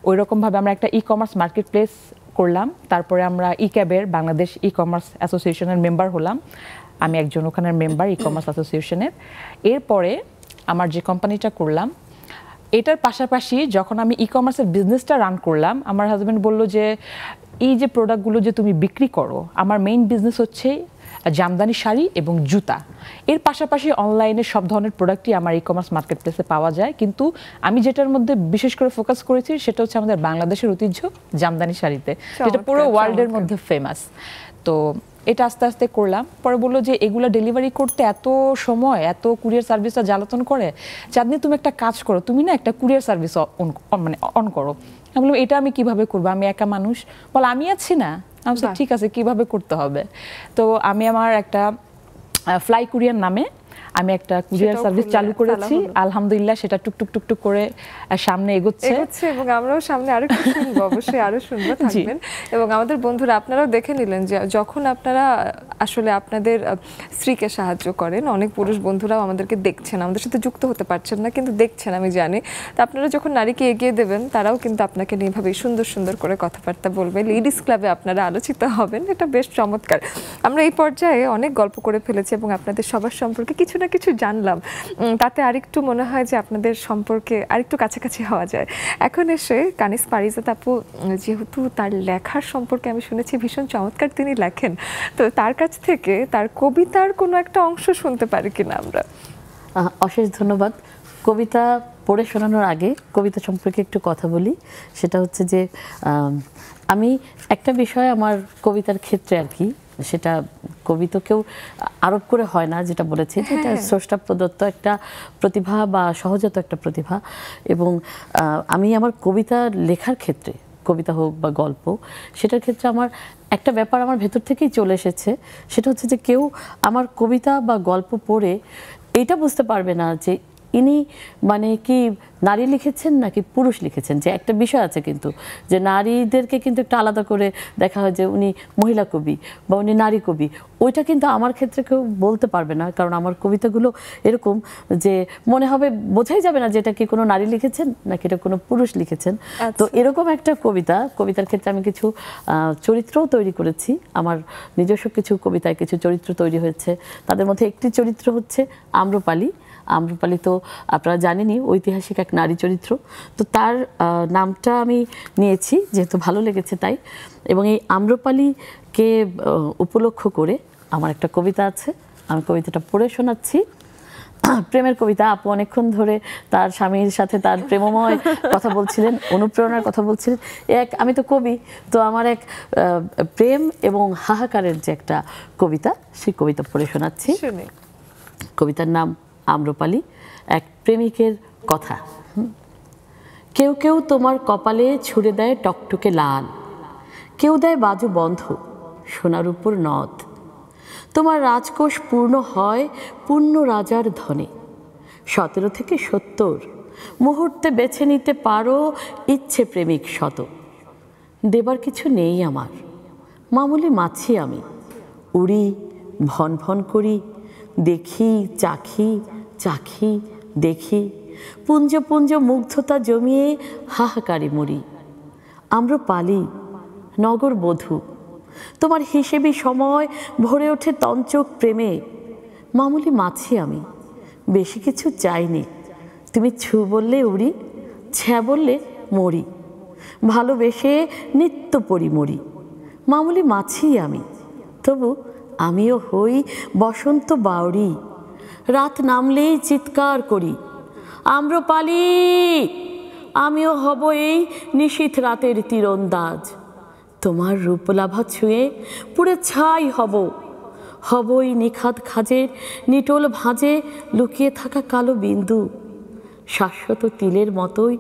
ওই রকমভাবে আমরা একটা ই কমার্স মার্কেট প্লেস করলাম। তারপরে আমরা ই ক্যাবের, বাংলাদেশ ই কমার্স অ্যাসোসিয়েশনের মেম্বার হলাম। আমি একজন ওখানের মেম্বার ই কমার্স অ্যাসোসিয়েশনের। এরপরে আমার যে কোম্পানিটা করলাম, এটার পাশাপাশি যখন আমি ই কমার্সের বিজনেসটা রান করলাম, আমার হাজব্যান্ড বলল যে এই যে প্রোডাক্টগুলো যে তুমি বিক্রি করো, আমার মেইন বিজনেস হচ্ছে জামদানি শাড়ি এবং জুতা। এর পাশাপাশি অনলাইনে সব ধরনের প্রোডাক্টই আমার ই কমার্স মার্কেট প্লেসে পাওয়া যায়, কিন্তু আমি যেটার মধ্যে বিশেষ করে ফোকাস করেছি সেটা হচ্ছে আমাদের বাংলাদেশের ঐতিহ্য জামদানি শাড়িতে, যেটা পুরো ওয়ার্ল্ডের মধ্যে ফেমাস। তো এটা আস্তে আস্তে করলাম। পরে বললো যে এগুলো ডেলিভারি করতে এত সময়, এত কুরিয়ার সার্ভিসটা জ্বালাতন করে, চাঁদনি তুমি একটা কাজ করো, তুমি না একটা কুরিয়ার সার্ভিস অন করো। আমি বললাম এটা আমি কিভাবে করবো, আমি একা মানুষ। বলে আমি আছি না। আমি ঠিক আছে, কিভাবে করতে হবে। তো আমি আমার একটা ফ্লাই কুরিয়ার নামে আমি একটা কুরিয়ার সার্ভিস চালু করেছি, আলহামদুলিল্লাহ সেটা টুকটুক টুকটুক করে সামনে এগোচ্ছে এবং আমরাও সামনে আরো কিছু শুনবো, অবশ্যই আরো শুনবো, থাকবেন। এবং আমাদের বন্ধুরা আপনারাও দেখে নিলেন যে যখন আপনারা আসলে আপনাদের স্ত্রীকে সাহায্য করেন, অনেক পুরুষ বন্ধুরাও আমাদেরকে দেখছেন, আমাদের সাথে যুক্ত হতে পারছেন না কিন্তু দেখছেন আমি জানি, তো আপনারা যখন নারীকে এগিয়ে দেবেন তারাও কিন্তু আপনাকে নিয়ে ভাবে সুন্দর সুন্দর করে কথাবার্তা বলবে, লেডিস ক্লাবে আপনারা আলোচিত হবেন, এটা বেশ চমৎকার। আমরা এই পর্যায়ে অনেক গল্প করে ফেলেছি এবং আপনাদের সবার সম্পর্কে কিছু না কিছু জানলাম, তাতে আরেকটু মনে হয় যে আপনাদের সম্পর্কে আরেকটু কাছাকাছি হওয়া যায়। এখন এসে কানিজ পারিজাত আপু, যেহেতু তার লেখার সম্পর্কে আমি শুনেছি ভীষণ চমৎকার তিনি লেখেন, তো তার কাছ থেকে তার কবিতার কোনো একটা অংশ শুনতে পারি কিনা আমরা? অশেষ ধন্যবাদ। কবিতা পড়ে শোনানোর আগে কবিতা সম্পর্কে একটু কথা বলি। সেটা হচ্ছে যে আমি একটা বিষয় আমার কবিতার ক্ষেত্রে আর কি, সেটা কবি তো কেউ আরোপ করে হয় না, যেটা বলেছি যে এটা স্রষ্টা প্রদত্ত একটা প্রতিভা বা সহজাত একটা প্রতিভা। এবং আমি আমার কবিতা লেখার ক্ষেত্রে, কবিতা হোক বা গল্প, সেটার ক্ষেত্রে আমার একটা ব্যাপার আমার ভেতর থেকেই চলে এসেছে, সেটা হচ্ছে যে কেউ আমার কবিতা বা গল্প পড়ে এইটা বুঝতে পারবে না যে ইনি মানে কি নারী লিখেছেন নাকি পুরুষ লিখেছেন। যে একটা বিষয় আছে কিন্তু, যে নারীদেরকে কিন্তু একটু আলাদা করে দেখা হয় যে উনি মহিলা কবি বা উনি নারী কবি, ওইটা কিন্তু আমার ক্ষেত্রে কেউ বলতে পারবে না, কারণ আমার কবিতাগুলো এরকম যে মনে হবে বোঝাই যাবে না যে এটা কি কোনো নারী লিখেছেন নাকি এটা কোনো পুরুষ লিখেছেন। তো এরকম একটা কবিতার ক্ষেত্রে আমি কিছু চরিত্রও তৈরি করেছি, আমার নিজস্ব কিছু কবিতায় কিছু চরিত্র তৈরি হয়েছে। তাদের মধ্যে একটি চরিত্র হচ্ছে আম্রপালি। আম্রপালি তো আপনারা জানেনই ঐতিহাসিক এক নারী চরিত্র, তো তার নামটা আমি নিয়েছি যেহেতু ভালো লেগেছে তাই। এবং এই আম্রপালিকে উপলক্ষ করে আমার একটা কবিতা আছে, আমি কবিতাটা পড়ে শোনাচ্ছি। প্রেমের কবিতা। আপু অনেকক্ষণ ধরে তার স্বামীর সাথে তার প্রেমময় কথা বলছিলেন, অনুপ্রেরণার কথা বলছিলেন। আমি তো কবি, তো আমার এক প্রেম এবং হাহাকারের যে একটা কবিতা, সেই কবিতা পড়ে শোনাচ্ছি। কবিতার নাম আম্রপালি, এক প্রেমিকের কথা। কেউ কেউ তোমার কপালে ছুঁড়ে দেয় টকটকে লাল, কেউ দেয় বাজু বন্ধ সোনার উপর নদ। তোমার রাজকোষ পূর্ণ হয় পূর্ণ রাজার ধনে, 17 থেকে 70 মুহূর্তে বেছে নিতে পারো ইচ্ছে প্রেমিক শত। দেবার কিছু নেই আমার, মামুলি মাছি আমি, উড়ি ভন ভন করি, দেখি চাখি চাখি দেখি, পুঞ্জ পুঞ্জ মুগ্ধতা জমিয়ে হাহাকারে মরি। আম্রপালি নগর বধূ, তোমার হিসেবি সময় ভরে ওঠে তঞ্চক প্রেমে। মামুলি মাছি আমি, বেশি কিছু চাইনি, তুমি ছু বললে উড়ি, ছ্যা বললে মরি, ভালোবেসে নিত্য পরি মরি। মামুলি মাছি আমি, তবু আমিও হই বসন্ত বাউরি, রাত নামলেই চিৎকার করি আম্রপালি। আমিও হব এই নিশীথ রাতের তীরন্দাজ, তোমার রূপলাভা ছুঁয়ে পুরে ছাই হবই নিখাত খাজের নিটোল ভাঁজে লুকিয়ে থাকা কালো বিন্দু, শাশ্বত তিলের মতোই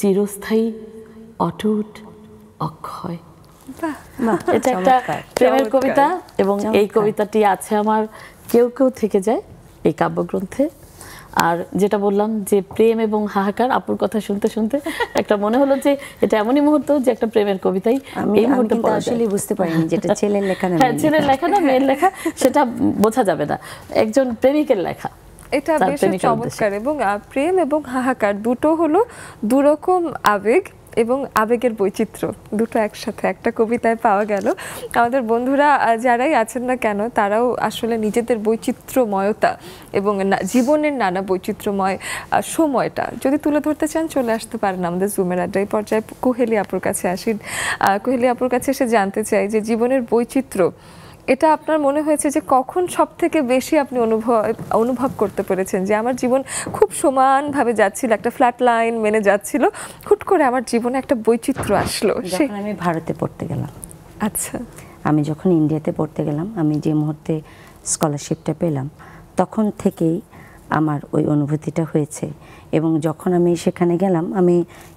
চিরস্থায়ী অটুট অক্ষয়। এটা একটা প্রেমের কবিতা এবং এই কবিতাটি আছে আমার কেউ কেউ থেকে যায় এই কাব্যগ্রন্থে। আর যেটা বললাম যে প্রেম এবং হাহাকার, আপুর কথা শুনতে শুনতে একটা মনে হলো যে এটা এমনই মুহূর্ত যে একটা প্রেমের কবিতাই এই মুহূর্তে আসলে বুঝতে পারিনি যেটা ছেলের লেখা না, হ্যাঁ ছেলের লেখা না মেয়ের লেখা সেটা বোঝা যাবে না, একজন প্রেমিকের লেখা। এটা বেশ চমৎকার। এবং প্রেম এবং হাহাকার দুটো হলো দুরকম আবেগ এবং আবেগের বৈচিত্র্য, দুটো একসাথে একটা কবিতায় পাওয়া গেল। আমাদের বন্ধুরা যারাই আছেন না কেন তারাও আসলে নিজেদের বৈচিত্র্যময়তা এবং জীবনের নানা বৈচিত্র্যময় সময়টা যদি তুলে ধরতে চান চলে আসতে পারেন আমাদের জুমের আড্ডায়। পর্যায়ে কুহেলি আপুর কাছে আসি। কুহেলি আপুর কাছে এসে জানতে চাই যে জীবনের বৈচিত্র্য এটা আপনার মনে হয়েছে যে কখন সব থেকে বেশি আপনি অনুভব করতে পেরেছেন যে আমার জীবন খুব সমানভাবে যাচ্ছিল, একটা ফ্ল্যাট লাইন মেনে যাচ্ছিল, হুট করে আমার জীবনে একটা বৈচিত্র্য আসলো? যখন আমি ভারতে পড়তে গেলাম। আচ্ছা, আমি যখন ইন্ডিয়াতে পড়তে গেলাম, আমি যে মুহূর্তে স্কলারশিপটা পেলাম তখন থেকেই আমার ওই অনুভূতিটা হয়েছে। এবং যখন আমি সেখানে গেলাম, আমি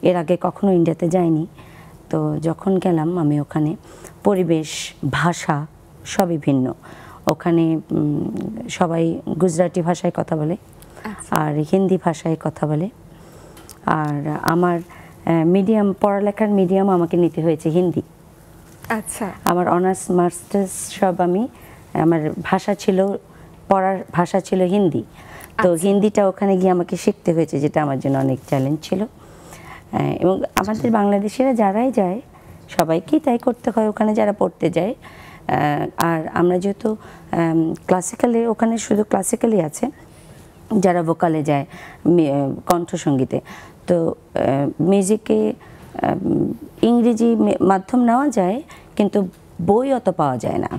এর আগে কখনো ইন্ডিয়াতে যাইনি, তো যখন গেলাম আমি ওখানে পরিবেশ ভাষা সবই ভিন্ন। ওখানে সবাই গুজরাটি ভাষায় কথা বলে আর হিন্দি ভাষায় কথা বলে। আর আমার মিডিয়াম, পড়ালেখার মিডিয়াম আমাকে নিতে হয়েছে হিন্দি। আচ্ছা, আমার অনার্স মাস্টার্স সব আমার ভাষা ছিল, পড়ার ভাষা ছিল হিন্দি। তো হিন্দিটা ওখানে গিয়ে আমাকে শিখতে হয়েছে, যেটা আমার জন্য অনেক চ্যালেঞ্জ ছিল। এবং আমাদের বাংলাদেশিরা যারাই যায় সবাইকেই তাই করতে হয় ওখানে যারা পড়তে যায়। আর আমরা যেহেতু ক্লাসিক্যালে, ওখানে শুধু ক্লাসিক্যালই আছে, যারা ভোকালে যায় কণ্ঠসঙ্গীতে। তো মিউজিকে ইংরেজি মাধ্যম নেওয়া যায়, কিন্তু বই অত পাওয়া যায় না।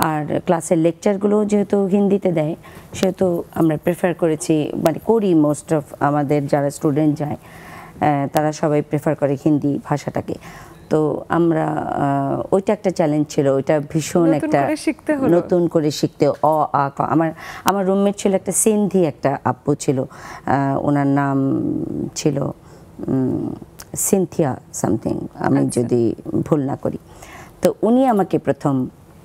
আর ক্লাসের লেকচারগুলো যেহেতু হিন্দিতে দেয়, সেহেতু আমরা প্রেফার করেছি, মানে করি, মোস্ট অফ আমাদের যারা স্টুডেন্ট যায় তারা সবাই প্রেফার করে হিন্দি ভাষাটাকে। তো আমরা ওইটা একটা চ্যালেঞ্জ ছিল, ওইটা ভীষণ একটা নতুন করে শিখতে। আমার রুমমেট ছিল একটা সিন্ধি একটা আপু ছিল, ওনার নাম ছিল সিনথিয়া সামথিং, আমি যদি ভুল না করি। তো উনি আমাকে প্রথম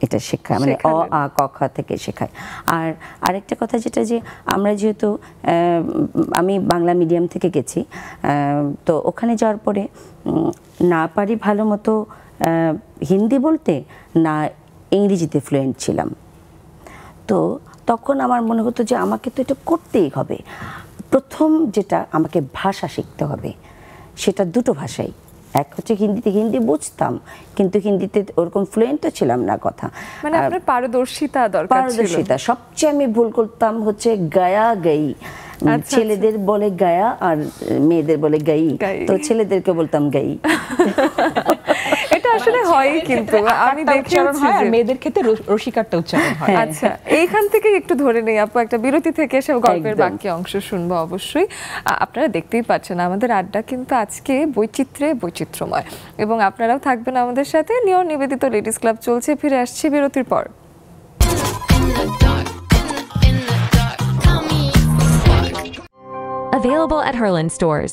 এটা শেখায়, মানে অ আ ক খ থেকে শেখায়। আর আরেকটা কথা যেটা, যে আমরা যেহেতু আমি বাংলা মিডিয়াম থেকে গেছি, তো ওখানে যাওয়ার পরে না পারি ভালো মতো হিন্দি বলতে, না ইংরেজিতে ফ্লুয়েন্ট ছিলাম। তো তখন আমার মনে হতো যে আমাকে তো এটা করতেই হবে। প্রথম যেটা, আমাকে ভাষা শিখতে হবে, সেটা দুটো ভাষাই। এক হচ্ছে হিন্দিতে, হিন্দি বুঝতাম কিন্তু হিন্দিতে ওরকম ফ্লুয়েন্টও ছিলাম না কথা, মানে আপনার পারদর্শিতা দরকার ছিল। পারদর্শিতা সবচেয়ে আমি ভুল করতাম হচ্ছে গায়া গাই। ছেলেদের বলে গায়া আর মেয়েদের বলে গাই, তো ছেলেদেরকে বলতাম গাই। এটা আসলে হয়, কিন্তু আমি দেখেছি যে মেয়েদের ক্ষেত্রে রসিকারটা উচ্চারণ হয়। আচ্ছা, এইখান থেকে একটু ধরে নেই আপু, একটা বিরতি থেকে এসে গল্পের বাকি অংশ শুনবো অবশ্যই। আপনারা দেখতেই পাচ্ছেন আমাদের আড্ডা কিন্তু আজকে বৈচিত্র্যে বৈচিত্র্যময়, এবং আপনারাও থাকবেন আমাদের সাথে। নিয় নিবেদিত লেডিস ক্লাব চলছে, ফিরে আসছি বিরতির পর। Available at Herland stores.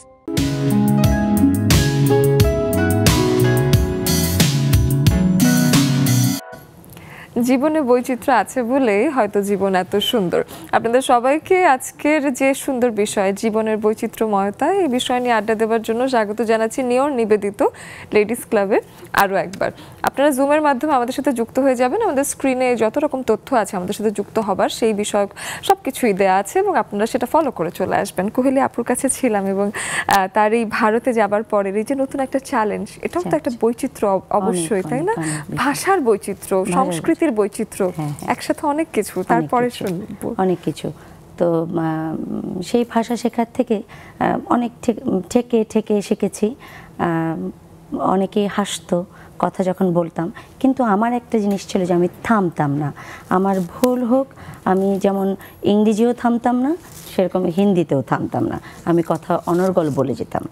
জীবনে বৈচিত্র্য আছে বলেই হয়তো জীবন এত সুন্দর। আপনাদের সবাইকে আজকের যে সুন্দর বিষয়, জীবনের বৈচিত্র্যময়তা, এই বিষয় নিয়ে আড্ডা দেওয়ার জন্য স্বাগত জানাচ্ছি নিয়র নিবেদিত লেডিস ক্লাবে আরও একবার। আপনারা জুমের মাধ্যমে আমাদের সাথে যুক্ত হয়ে যাবেন। আমাদের স্ক্রিনে যত রকম তথ্য আছে আমাদের সাথে যুক্ত হবার, সেই বিষয় সব কিছুই দেওয়া আছে, এবং আপনারা সেটা ফলো করে চলে আসবেন। কোহেলি আপুর কাছে ছিলাম, এবং তার এই ভারতে যাবার পরের এই যে নতুন একটা চ্যালেঞ্জ, এটাও তো একটা বৈচিত্র্য অবশ্যই, তাই না? ভাষার বৈচিত্র্য, সংস্কৃতির বৈচিত্র্য, একসাথে অনেক কিছু। তারপরে শুনবো অনেক কিছু। তো সেই ভাষা শেখার থেকে অনেক ঠেকে ঠেকে শিখেছি। অনেকে হাসতো কথা যখন বলতাম, কিন্তু আমার একটা জিনিস ছিল যে আমি থামতাম না। আমার ভুল হোক, আমি যেমন ইংরেজিও থামতাম না, সেরকম হিন্দিতেও থামতাম না, আমি কথা অনর্গল বলে যেতাম।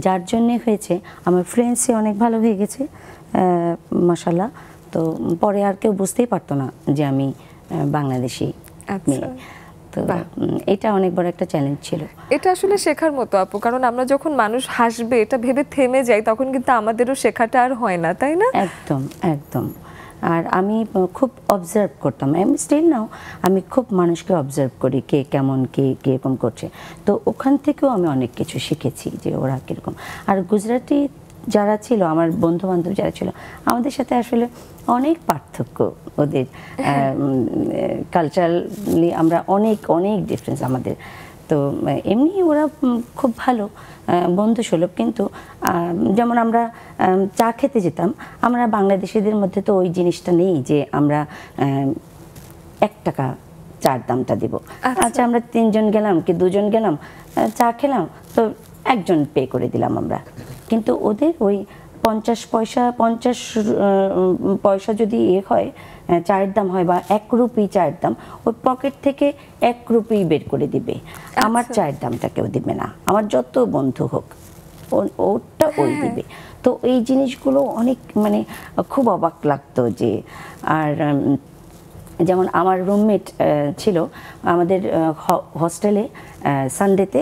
যার জন্যে হয়েছে আমার ফ্লুয়েন্সি অনেক ভালো হয়ে গেছে মাশাআল্লাহ। তো পরে আর কেউ বুঝতেই পারতো না যে আমি বাংলাদেশি মেয়ে। তো এটা অনেক বড় একটা চ্যালেঞ্জ ছিল। এটা আসলে শেখার মতো আপু, কারণ আমরা যখন মানুষ হাসবে এটা ভেবে থেমে যাই, তখন কিন্তু আমাদেরও শেখাটা আর হয় না, তাই না? একদম একদম। আর আমি খুব অবজার্ভ করতাম, আমি স্টিল নাও আমি খুব মানুষকে অবজার্ভ করি, কে কেমন, কে কীরকম করছে। তো ওখান থেকেও আমি অনেক কিছু শিখেছি যে ওরা কীরকম। আর গুজরাটি যারা ছিল, আমার বন্ধু বান্ধব যারা ছিল, আমাদের সাথে আসলে অনেক পার্থক্য ওদের। কালচারালি আমরা অনেক অনেক ডিফারেন্স আমাদের। তো এমনি ওরা খুব ভালো বন্ধুসুলভ, কিন্তু যেমন আমরা চা খেতে যেতাম, আমরা বাংলাদেশিদের মধ্যে তো ওই জিনিসটা নেই যে আমরা 1 টাকা চার দামটা দেব। আচ্ছা, আমরা 3 জন গেলাম কি 2 জন গেলাম, চা খেলাম, তো একজন পে করে দিলাম আমরা। কিন্তু ওদের ওই 50 পয়সা যদি হয়, চায়ের দাম হয়, বা 1 রুপি চায়ের দাম, ওই পকেট থেকে 1 রুপি বের করে দিবে। আমার চায়ের দামটা কেউ দিবে না, আমার যত বন্ধু হোক, ওটা ওই দিবে। তো এই জিনিসগুলো অনেক মানে খুব অবাক লাগতো যে। আর যেমন আমার রুমমেট ছিল আমাদের হস্টেলে, সানডেতে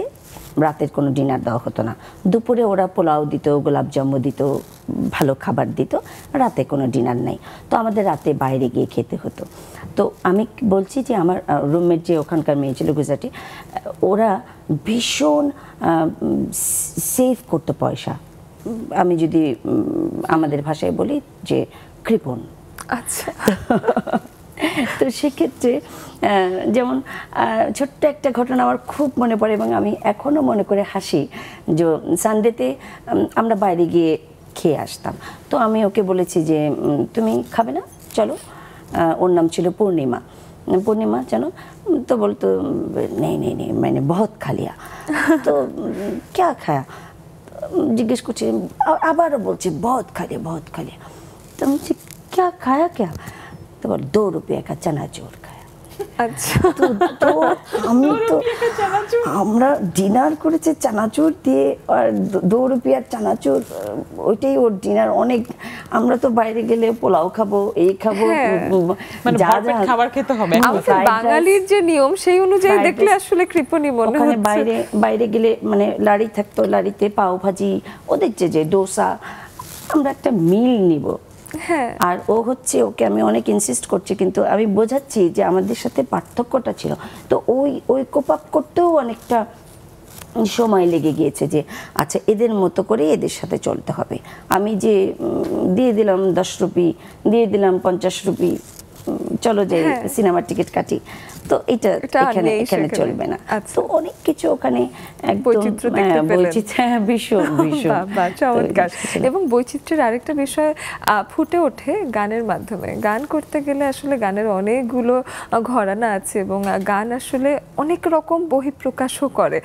রাতের কোনো ডিনার দেওয়া হতো না। দুপুরে ওরা পোলাও দিত, গোলাপজামু দিত, ভালো খাবার দিত, রাতে কোনো ডিনার নেই। তো আমাদের রাতে বাইরে গিয়ে খেতে হতো। তো আমি বলছি যে আমার রুমমেট যে ওখানকার মেয়ে ছিল গুজরাটি, ওরা ভীষণ সেভ করতো পয়সা। আমি যদি আমাদের ভাষায় বলি যে কৃপণ। আচ্ছা। তো সেক্ষেত্রে যেমন ছোট্ট একটা ঘটনা আমার খুব মনে পড়ে এবং আমি এখনও মনে করে হাসি, যে সানডেতে আমরা বাইরে গিয়ে খেয়ে আসতাম। তো আমি ওকে বলেছি যে তুমি খাবে না, চলো। ওর নাম ছিল পূর্ণিমা। পূর্ণিমা জানো তো, বলতো নেই নেই নেই মানে বহুত খা লিয়া। তো ক্যা খায়া জিজ্ঞেস করছি, আবারও বলছি বহুত খা লিয়া বহুত খা লিয়া। তো আমি বলছি ক্যা খায়া ক্যা? তো বল 2 रुपये का चनाचूर खाया। আচ্ছা। তো আমি তো আমরা ডিনার করেছি চানাচুর দিয়ে, আর 2 रुपयाর চানাচুর, ওইটাই ওর ডিনার। অনেক আমরা তো বাইরে গেলে পোলাও খাবো, এই খাবো, মানে ভরপেট খাবার খেতে হবে। আমাদের বাঙালির যে নিয়ম সেই অনুযায়ী দেখলে আসলে কৃপণী মনে ওখানে হচ্ছে। বাইরে গেলে মানে লাড়ি থাকতো, লাড়িতে পাও ভাজি, ওদের যে ডোসা, আমরা একটা মিল নিব। হ্যাঁ। আর ও হচ্ছে, ওকে আমি অনেক ইনসিস্ট করছি, কিন্তু আমি বোঝাচ্ছি যে আমাদের সাথে পার্থক্যটা ছিল। তো ওই কোপ আপ করতেও অনেকটা সময় লেগে গিয়েছে যে আচ্ছা এদের মতো করে এদের সাথে চলতে হবে। আমি যে দিয়ে দিলাম 10 রুপি, দিয়ে দিলাম 50 রুপি, চলো যাই সিনেমার টিকিট কাটি, তো এটা এখানে চলবে না। তো অনেক কিছু ওখানে বৈচিত্র্য ভীষণ ভীষণ চমৎকার। এবং বৈচিত্র্যের আরেকটা বিষয় ফুটে ওঠে গানের মাধ্যমে। গান করতে গেলে আসলে গানের অনেকগুলো ঘরানা আছে এবং গান আসলে অনেক রকম বহিঃপ্রকাশও করে।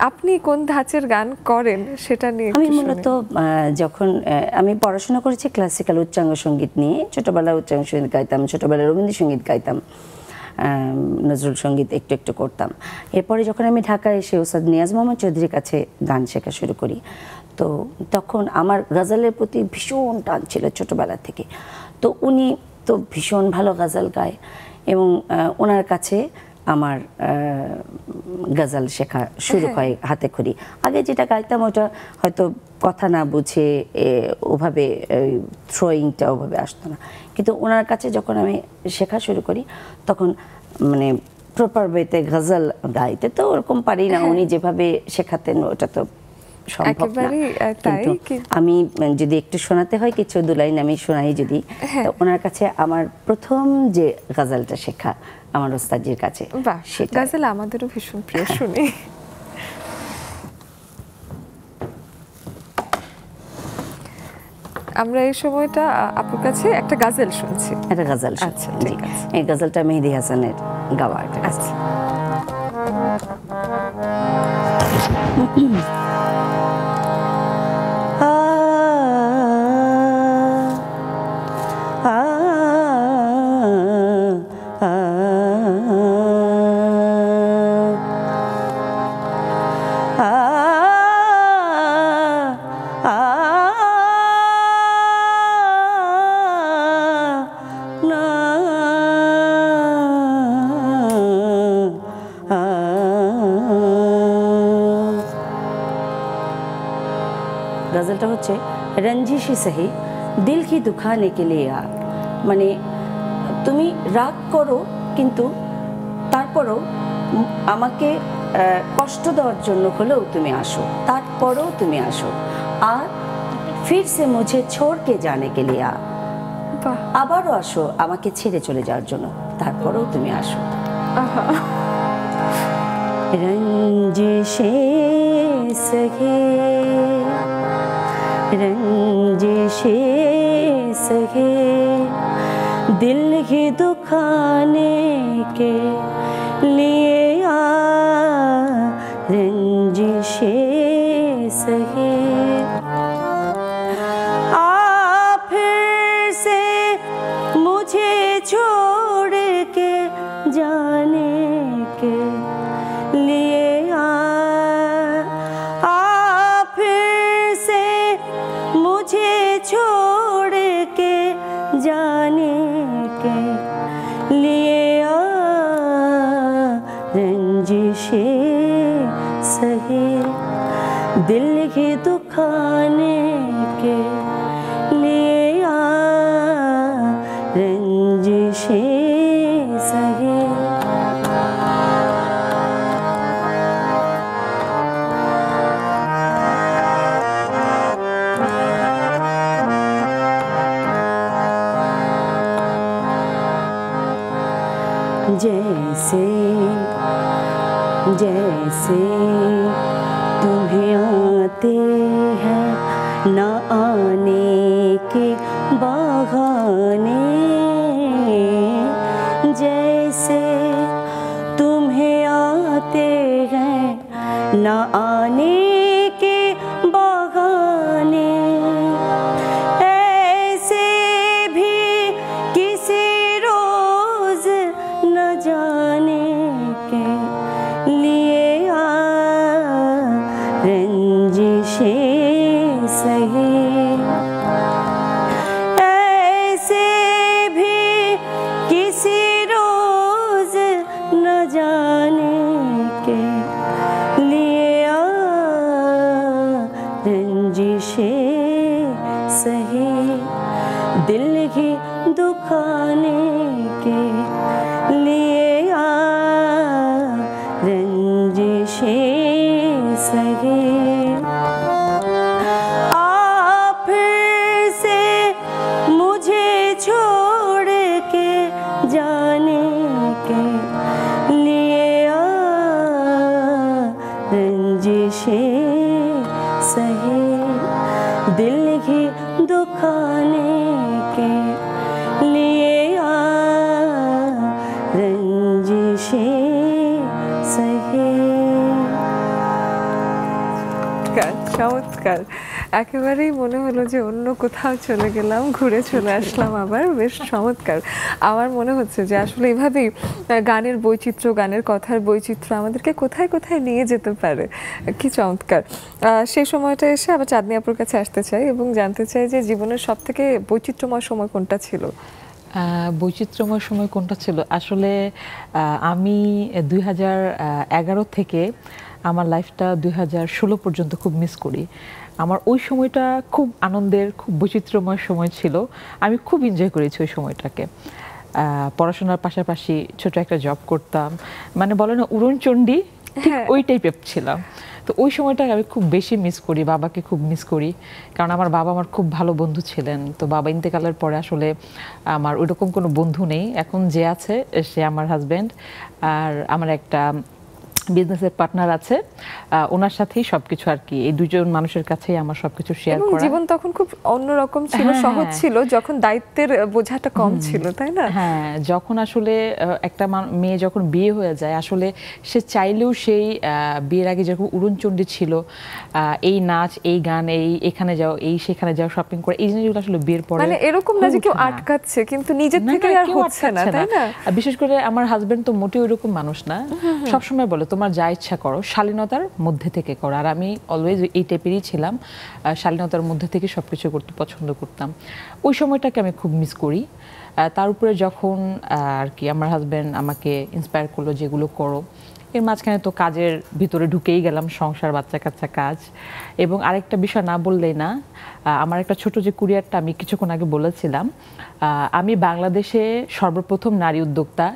আপনি কোন ধাঁচের গান করেন সেটা নিয়ে? আমি মূলত যখন আমি পড়াশোনা করেছি ক্লাসিক্যাল উচ্চাঙ্গ সঙ্গীত নিয়ে, ছোটবেলায় উচ্চাঙ্গ সঙ্গীত গাইতাম, ছোটবেলায় রবীন্দ্রসঙ্গীত গাইতাম, নজরুল সঙ্গীত একটু একটু করতাম। এরপরে যখন আমি ঢাকায় এসে ওস্তাদ নিয়াজ মোহাম্মদ চৌধুরীর কাছে গান শেখা শুরু করি, তো তখন আমার গজলের প্রতি ভীষণ টান ছিল ছোটবেলা থেকে। তো উনি তো ভীষণ ভালো গজল গায় এবং ওনার কাছে আমার গজল শেখা শুরু হয় হাতে খড়ি। আগে যেটা গাইতাম ওটা হয়তো কথা না বুঝে ওভাবে থ্রোয়িংটা ওভাবে আসতো না, কিন্তু ওনার কাছে যখন আমি শেখা শুরু করি তখন মানে প্রপার ওয়েতে গজল গাইতে তো ওরকম পারি না, উনি যেভাবে শেখাতেন ওটা তো সম্ভব না। কিন্তু আমি যদি একটু শোনাতে হয় কিছু 2 লাইন আমি শোনাই যদি, তো ওনার কাছে আমার প্রথম যে গজলটা শেখা আমার ওস্তাদজির কাছে, সেটা গজল আমাদেরও ভীষণ প্রিয়, শুনি। আমরা এই সময়টা আপুর কাছে একটা গজল শুনছি। একটা গজল। আচ্ছা ঠিক আছে। এই গজলটা মেহেদী হাসানের গাওয়া একটা গজল। গজলটা হচ্ছে রঞ্জিশি সহি দিল কি দুখানে কে লিয়ে আ, মানে তুমি রাগ করো কিন্তু তারপরও আমাকে কষ্ট দেওয়ার জন্য হলেও তুমি আসো, তারপরেও তুমি আসো, আর ফির সে মুঝে ছোড় কে জানে কে লিয়ে আ, আবারও আসো আমাকে ছেড়ে চলে যাওয়ার জন্য, তারপরেও তুমি আসো। রঞ্জিশে সহি रंजिशे सहे दिल ही दुखाने के लिए आ, रंजिशे सहे आ फिर से मुझे छोड़ के जाने के लिए मुझे छोड़ के जाने के लिए आ, रंजिशे सहे। दिल की दुखाने के लिए रंजिशें सहे। जैसे जैसे तुम्हें आते हैं न आने के बहाने, जैसे तुम्हें आते हैं न आने के बहाने, ऐसे भी किसी रोज न जाने के लिए रंजिशें सहे। ऐसे भी किसी रोज न जाने के लिए रंजिशें सहे। दिल की दुखाने के लिए रंजिशें सहे। आप फिर से मुझे छोड़ के जाने के लिए रंजिशें सहे। दिल की दुखाने के लिए रंजिशें सहे। চমৎকার, একেবারেই মনে হলো যে অন্য কোথাও চলে গেলাম, ঘুরে চলে আসলাম আবার। বেশ চমৎকার। আমার মনে হচ্ছে যে আসলে এভাবেই গানের বৈচিত্র্য, গানের কথার বৈচিত্র্য আমাদেরকে কোথায় কোথায় নিয়ে যেতে পারে। কি চমৎকার। সেই সময়টা এসে আবার চাঁদনী আপুর কাছে আসতে চাই এবং জানতে চাই যে জীবনের সব থেকে বৈচিত্র্যময় সময় কোনটা ছিল? বৈচিত্র্যময় সময় কোনটা ছিল? আসলে আমি 2011 থেকে আমার লাইফটা 2016 পর্যন্ত খুব মিস করি। আমার ওই সময়টা খুব আনন্দের, খুব বৈচিত্র্যময় সময় ছিল। আমি খুব এনজয় করেছি ওই সময়টাকে। পড়াশোনার পাশাপাশি ছোট একটা জব করতাম, মানে বলে না উড়নচণ্ডী, ঠিক ওই টাইপের ছিলাম। তো ওই সময়টাকে আমি খুব বেশি মিস করি, বাবাকে খুব মিস করি, কারণ আমার বাবা আমার খুব ভালো বন্ধু ছিলেন। তো বাবা ইন্তেকালের পরে আসলে আমার ওইরকম কোনো বন্ধু নেই। এখন যে আছে সে আমার হাজব্যান্ড, আর আমার একটা বিজনেসের পার্টনার আছে, ওনার সাথেই সবকিছু আর কি। এই দুজন মানুষের কাছেই আমার সবকিছু শেয়ার করা। জীবন তখন খুব অন্যরকম ছিল, সহজ ছিল, যখন দায়িত্বের বোঝাটা কম ছিল, তাই না? হ্যাঁ, যখন আসলে একটা মেয়ে যখন বিয়ে হয়ে যায়, আসলে সে চাইলেও সেই বিয়ের আগে যখন উড়নচণ্ডী ছিল, এই নাচ, এই গান, এই এখানে যাও, এই সেখানে যাও, শপিং করে, এই জিনিসগুলো আসলে বিয়ের পরে মানে এরকম না যে কেউ আটকাচ্ছে, কিন্তু নিজের থেকে আর হচ্ছে না, তাই না? বিশেষ করে আমার হাজবেন্ড তো মোটেও এরকম মানুষ না, সবসময় বলে তোমার যা ইচ্ছা করো, শালীনতার মধ্যে থেকে করো। আর আমি অলওয়েজ এই টাইপেরই ছিলাম, শালীনতার মধ্যে থেকে সবকিছু করতে পছন্দ করতাম। ওই সময়টাকে আমি খুব মিস করি। তার উপরে যখন আর কি আমার হাজব্যান্ড আমাকে ইন্সপায়ার করলো যেগুলো করো, এর মাঝখানে তো কাজের ভিতরে ঢুকেই গেলাম, সংসার, বাচ্চা কাচ্চা, কাজ। এবং আরেকটা বিষয় না বললেই না, আমার একটা ছোট যে কুরিয়ারটা আমি কিছুক্ষণ আগে বলেছিলাম, আমি বাংলাদেশে সর্বপ্রথম নারী উদ্যোক্তা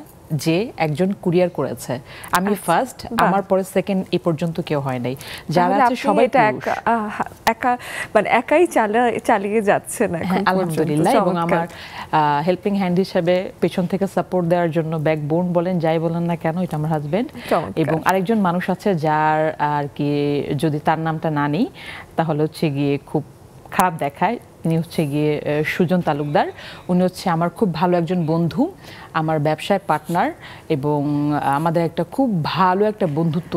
যে একজন কুরিয়ার করেছে। আমি ফার্স্ট, আমার পরে সেকেন্ড, এই পর্যন্ত কেউ হয় নাই। যারা আছে সবাই একা, মানে একাই চালিয়ে যাচ্ছেন এখন, আলহামদুলিল্লাহ। এবং আমার হেল্পিং হ্যান্ড হিসেবে পেছন থেকে সাপোর্ট দেওয়ার জন্য, ব্যাকবোন বলেন, যাই বলেন না কেন, এটা আমার হাজবেন্ড। এবং আরেকজন মানুষ আছে যার আর কি যদি তার নামটা না নিই তাহলে হচ্ছে গিয়ে খুব খারাপ দেখায়। তিনি হচ্ছে গিয়ে সুজন তালুকদার। উনি হচ্ছে আমার খুব ভালো একজন বন্ধু, আমার ব্যবসায় পার্টনার, এবং আমাদের একটা খুব ভালো একটা বন্ধুত্ব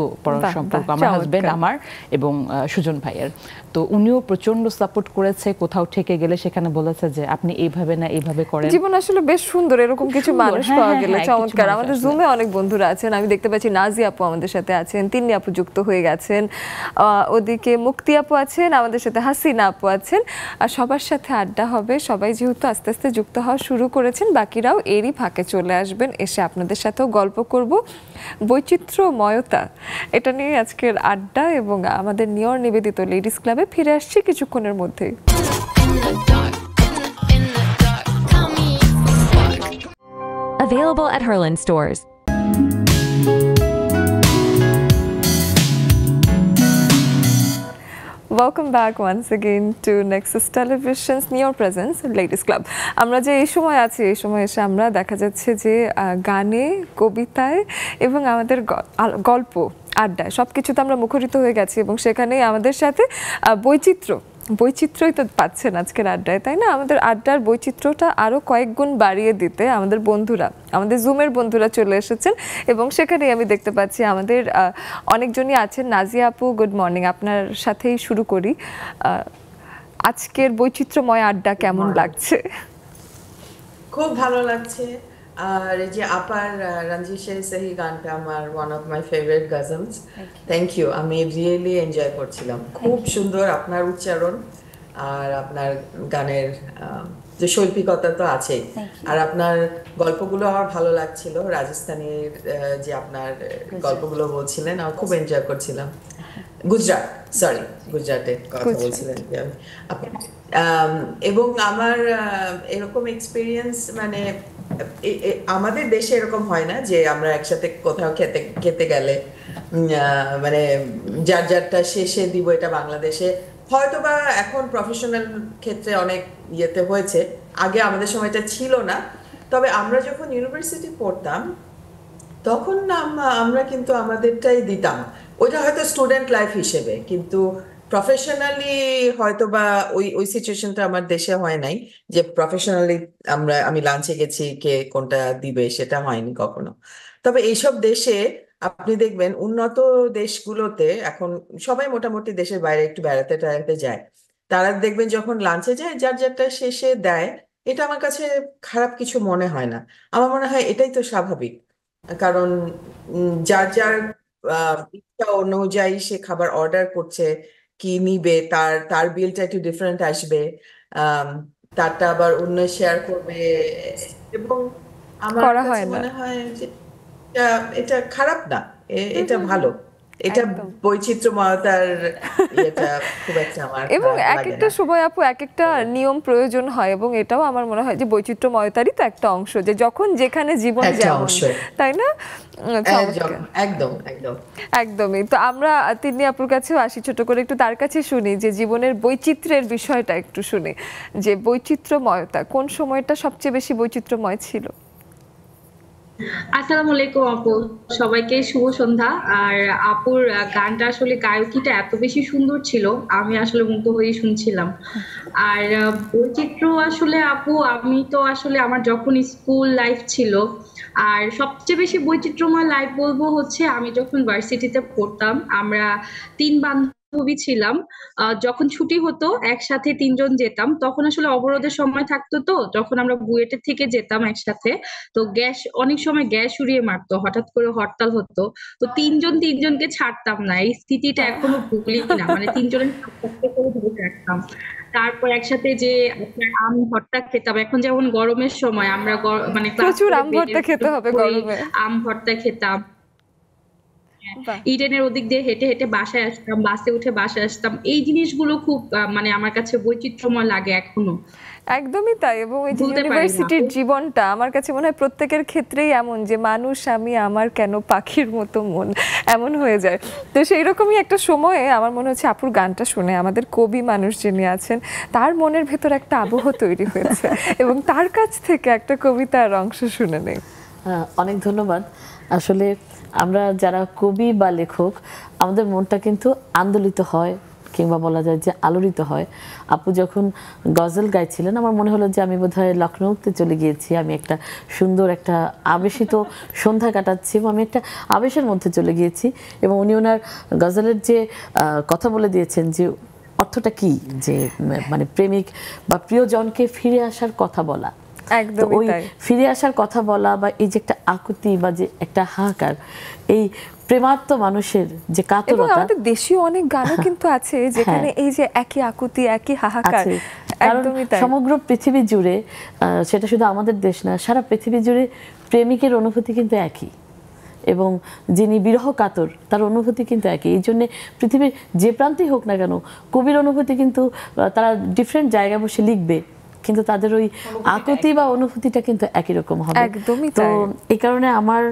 সম্পর্ক আমার হাজবেন্ড আমার এবং সুজন ভাইয়ের। তো উনিও প্রচন্ড সাপোর্ট করেছে, কোথাও ঠেকে গেলে সেখানে বলেছে যে আপনি এইভাবে না এইভাবে করেন। জীবন আসলে বেশ সুন্দর, এরকম কিছু মানুষ পাওয়া গেলে চমৎকার। আমাদের জুমে অনেক বন্ধুরা আছেন, আমি দেখতে পাচ্ছি নাজি আপু আমাদের সাথে আছেন, তিন্নি আপু যুক্ত হয়ে গেছেন, ওদিকে মুক্তি আপু আছেন আমাদের সাথে, হাসিনা আপু আছেন, আর সবাই সবার সাথে আড্ডা হবে। সবাই যেহেতু আস্তে আস্তে যুক্ত হওয়া শুরু করেছেন, বাকিরাও এরই ফাঁকে চলে আসবেন, এসে আপনাদের সাথেও গল্প করব। বৈচিত্র্যময়তা, এটা নিয়ে আজকের আড্ডা, এবং আমাদের নিয়র নিবেদিত লেডিস ক্লাবে ফিরে আসছি কিছুক্ষণের মধ্যেই। Available at Herland stores. Welcome back once again to Nexus Television's Near Presence Ladies Club. আমরা যে এই সময় আছি, এই সময় এসে আমরা দেখা যাচ্ছে যে গানে, কবিতায় এবং আমাদের গল্প, আড্ডায় সব কিছুতে আমরা মুখরিত হয়ে গেছি, এবং সেখানেই আমাদের সাথে বৈচিত্র্যই তো পাচ্ছেন আজকের আড্ডায়, তাই না? আমাদের আড্ডার বৈচিত্র্যটা আরও কয়েক গুণ বাড়িয়ে দিতে আমাদের বন্ধুরা, আমাদের জুমের বন্ধুরা চলে এসেছেন, এবং সেখানেই আমি দেখতে পাচ্ছি আমাদের অনেকজনই আছেন। নাজিয়া আপু, গুড মর্নিং, আপনার সাথেই শুরু করি। আজকের বৈচিত্র্যময় আড্ডা কেমন লাগছে? খুব ভালো লাগছে। আর এই যে আপার রঞ্জিশের সহি গানটা আমার one of my favourite ghazals. Thank you, আমি রিয়েলি এনজয় করছিলাম। খুব সুন্দর আপনার উচ্চারণ, আর আপনার গানের যে শৈল্পিকতা তো আছেই, আর আপনার গল্পগুলো আমার ভালো লাগছিল। রাজস্থানের যে আপনার গল্পগুলো বলছিলেন, আমি খুব এনজয় করছিলাম। গুজরাটে কথা বলছিলেন এবং আমার এরকম এক্সপিরিয়েন্স, মানে আমাদের দেশে এরকম হয় না যে আমরা একসাথে কোথাও খেতে গেলে মানে যার যারটা শেষে দিব। এটা বাংলাদেশে হয়তোবা এখন প্রফেশনাল ক্ষেত্রে অনেক ইয়েতে হয়েছে, আগে আমাদের সময়টা ছিল না। তবে আমরা যখন ইউনিভার্সিটি পড়তাম তখন আমরা কিন্তু আমাদেরটাই দিতাম, ওইটা হয়তো স্টুডেন্ট লাইফ হিসেবে, কিন্তু প্রফেশনালি হয়তো বা ওই সিচুয়েশনটা আমার দেশে হয় নাই যে প্রফেশনালি আমি লাঞ্চে গেছি, কে কোনটা দিবে সেটা হয়নি কখনো। তবে এইসব দেশে আপনি দেখবেন উন্নত দেশগুলোতে এখন সবাই মোটামুটি দেশের বাইরে একটু বেড়াতে যায়, তারা দেখবেন যখন লাঞ্চে যায় যার যারটা শেষে দেয়। এটা আমার কাছে খারাপ কিছু মনে হয় না, আমার মনে হয় এটাই তো স্বাভাবিক, কারণ যার যার ইচ্ছা অনুযায়ী সে খাবার অর্ডার করছে, কি নিবে, তার বিলটা একটু ডিফারেন্ট আসবে, তারটা আবার অন্য শেয়ার করবে, এবং আমার কাছে মনে হয় যে এটা খারাপ না, এটা ভালো। এটা বৈচিত্র্যময়তার এটা খুব একটা আমার এবং এক একটা সময় আপু এক একটা নিয়ম প্রয়োজন হয়, এবং এটাও আমার মনে হয় যে বৈচিত্র্যময়তারই তো একটা অংশ, যে যখন যেখানে জীবন যেমন, তাই না? একদমই। তো আমরা তিন্নি আপুর কাছেও আসি, ছোট করে একটু তার কাছে শুনি যে জীবনের বৈচিত্র্যের বিষয়টা একটু শুনি, যে বৈচিত্র্যময়তা কোন সময়টা সবচেয়ে বেশি বৈচিত্র্যময় ছিল? আসসালামু আলাইকুম আপু, সবাইকে শুভ সন্ধ্যা। আর আপুর গানটা আসলে গায়কিটা এত বেশি সুন্দর ছিল, আমি আসলে মুগ্ধ হয়ে শুনছিলাম। আর বৈচিত্র্য আসলে আপু, আমি তো আসলে আমার যখন স্কুল লাইফ ছিল, আর সবচেয়ে বেশি বৈচিত্র্যময় লাইফ বলবো হচ্ছে আমি যখন ভার্সিটিতে পড়তাম, আমরা 3 বান্ধবী ছিলাম। যখন ছুটি হতো একসাথে 3 জন যেতাম, তখন আসলে অবরোধের সময় থাকতো, তো যখন আমরা বুয়েটের থেকে যেতাম একসাথে, তো অনেক সময় গ্যাস উড়িয়ে মারতো, হঠাৎ করে হরতাল হতো, তো 3 জন 3 জনকে ছাড়তাম না। এই স্থিতিটা এখনো ভুলি না, মানে 3 জনের করে ধরে রাখতাম। তারপর একসাথে যে আম ভর্তা খেতাম, এখন যেমন গরমের সময় আমরা মানে প্রচুর আম ভর্তা খেতে হবে গরমে, আম ভর্তা খেতাম। ইডেনের ওদিক দিয়ে হেঁটে হেঁটে বাসায় আসতাম, বাসে উঠে বাসায় আসতাম। এই জিনিসগুলো খুব মানে আমার কাছে বৈচিত্র্যময় লাগে এখনো। একদমই তাই। এবং এই ইউনিভার্সিটির জীবনটা আমার কাছে মনে হয় প্রত্যেকের ক্ষেত্রেই এমন, যে মানুষ আমি আমার কেন পাখির মতো মন এমন হয়ে যায়। তো সেই রকমই একটা সময়ে আমার মনে হচ্ছে আপুর গানটা শুনে আমাদের কবি মানুষ যিনি আছেন তার মনের ভেতর একটা আবহ তৈরি হয়েছে, এবং তার কাছ থেকে একটা কবিতার অংশ শুনে নেই। অনেক ধন্যবাদ। আসলে আমরা যারা কবি বা লেখক, আমাদের মনটা কিন্তু আন্দোলিত হয়, কিংবা বলা যায় যে আলোড়িত হয়। আপু যখন গজল গাইছিলেন, আমার মনে হলো যে আমি বোধহয় লখনৌতে চলে গিয়েছি, আমি একটা সুন্দর একটা আবেশিত সন্ধ্যা কাটাচ্ছি, এবং আমি একটা আবেশের মধ্যে চলে গিয়েছি। এবং উনি ওনার গজলের যে কথা বলে দিয়েছেন, যে অর্থটা কি, যে মানে প্রেমিক বা প্রিয়জনকে ফিরে আসার কথা বলা, ওই ফিরে আসার কথা বলা, বা এই যে একটা আকুতি বা যে একটা হাহাকার, এই প্রেমার্ত মানুষের যে কাতরতা। আমাদের দেশীয় অনেক গানও কিন্তু আছে যেখানে এই যে একই আকুতি, একই হাহাকার, কারণ সমগ্র পৃথিবী জুড়ে, সেটা শুধু আমাদের দেশ না, সারা পৃথিবী জুড়ে প্রেমিকের অনুভূতি কিন্তু একই, এবং যিনি বিরহ কাতর তার অনুভূতি কিন্তু একই। এই জন্যে পৃথিবীর যে প্রান্তেই হোক না কেন, কবির অনুভূতি কিন্তু তারা ডিফারেন্ট জায়গায় বসে লিখবে, কিন্তু তাদের ওই আকুতি বা অনুভূতিটা কিন্তু একই রকম হবে। তো এই কারণে আমার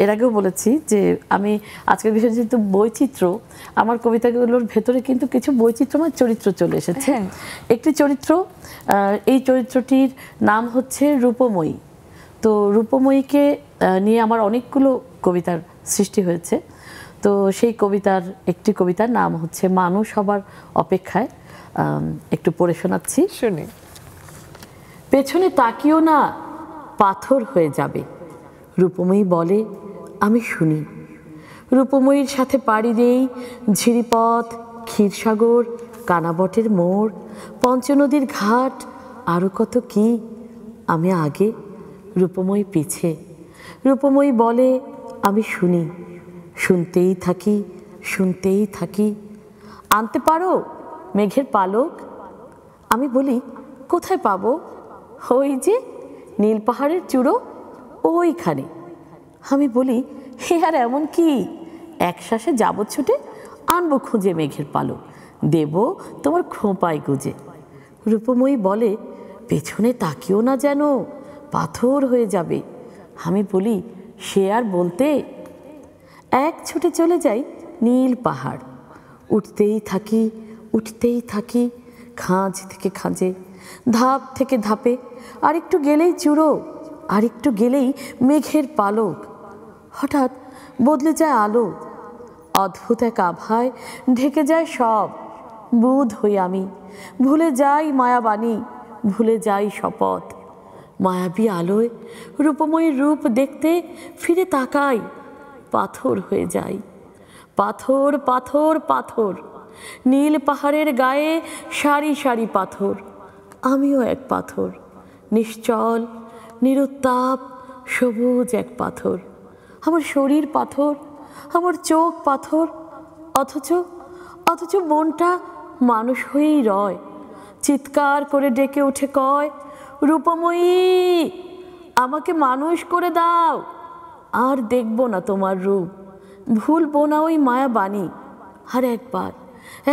এর আগেও বলেছি যে আমি আজকের বিষয় যেহেতু বৈচিত্র্য, আমার কবিতাগুলোর ভেতরে কিন্তু কিছু বৈচিত্র্যময় চরিত্র চলে এসেছে। একটি চরিত্র, এই চরিত্রটির নাম হচ্ছে রূপময়ী। তো রূপময়ীকে নিয়ে আমার অনেকগুলো কবিতার সৃষ্টি হয়েছে। তো সেই কবিতার একটি কবিতার নাম হচ্ছে মানুষ হবার অপেক্ষায়। একটু পড়ে শোনাচ্ছি, শুনি। পেছনে তাকিও না, পাথর হয়ে যাবে। রূপময়ী বলে, আমি শুনি। রূপময়ীর সাথে পাড়ি দেই ঝিরিপথ, ক্ষীরসাগর, কানাবটের মোড়, পঞ্চনদীর ঘাট, আরও কত কি। আমি আগে, রূপময়ী পিছে। রূপময়ী বলে, আমি শুনি। শুনতেই থাকি, শুনতেই থাকি। আনতে পারো মেঘের পালক? আমি বলি, কোথায় পাবো? ওই যে নীল পাহাড়ের চূড়ো, ওইখানে। আমি বলি, হে আর এমন কি, এক শ্বাসে যাবো ছুটে, আনবো খুঁজে মেঘের পালক, দেব তোমার খোঁপায় গুজে। রূপময়ী বলে, পেছনে তাকিও না যেন, পাথর হয়ে যাবে। আমি বলি, সে আর বলতে। এক ছুটে চলে যাই নীল পাহাড়, উঠতেই থাকি, উঠতেই থাকি, খাঁজ থেকে খাঁজে, ধাপ থেকে ধাপে, আর একটু গেলেই চূড়ো, আর একটু গেলেই মেঘের পালক। হঠাৎ বদলে যায় আলো, অদ্ভুত এক আভায় ঢেকে যায় সব। বুধ হই আমি, ভুলে যাই মায়াবাণী, ভুলে যাই শপথ। মায়াবী আলোয় রূপময়ীর রূপ দেখতে ফিরে তাকাই, পাথর হয়ে যাই। পাথর, পাথর, পাথর, নীল পাহাড়ের গায়ে সারি সারি পাথর। আমিও এক পাথর, নিশ্চল, নিরুত্তাপ, সবুজ এক পাথর। আমার শরীর পাথর, আমার চোখ পাথর, অথচ অথচ মনটা মানুষ হয়েই রয়। চিৎকার করে ডেকে উঠে কয়, রূপময়ী, আমাকে মানুষ করে দাও। আর দেখব না তোমার রূপ, ভুলবো না ওই মায়াবাণী। আর একবার,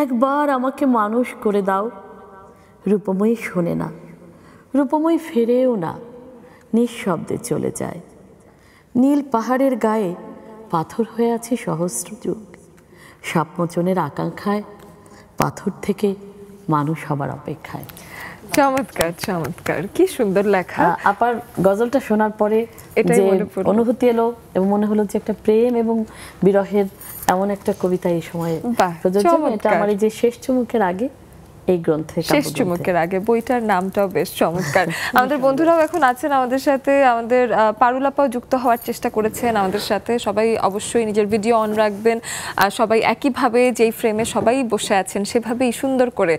একবার আমাকে মানুষ করে দাও। রূপময়ী শোনে না, রূপময়ী ফেরেও না, নিঃশব্দে চলে যায়। নীল পাহাড়ের গায়ে পাথর হয়ে আছে সহস্র যুগ, সাপমোচনের আকাঙ্ক্ষায়, পাথর থেকে মানুষ হবার অপেক্ষায়। চমৎকার, চমৎকার, কি সুন্দর লেখা। আপার গজলটা শোনার পরে যে অনুভূতি এলো, এবং মনে হলো যে একটা প্রেম এবং বিরহের এমন একটা কবিতা এই সময়ে প্রযোজ্য। এটা আমার এই যে শেষ চুমুকের আগে এই গ্রন্থে, শেষ চুমুকের আগে, বইটার নামটাও বেশ চমৎকার। আমাদের বন্ধুরাও এখন আছেন আমাদের সাথে, আমাদের পারুলাপাও যুক্ত হওয়ার চেষ্টা করেছেন আমাদের সাথে। সবাই অবশ্যই নিজের ভিডিও অন রাখবেন, সবাই একইভাবে যেই ফ্রেমে সবাই বসে আছেন সেভাবেই সুন্দর করে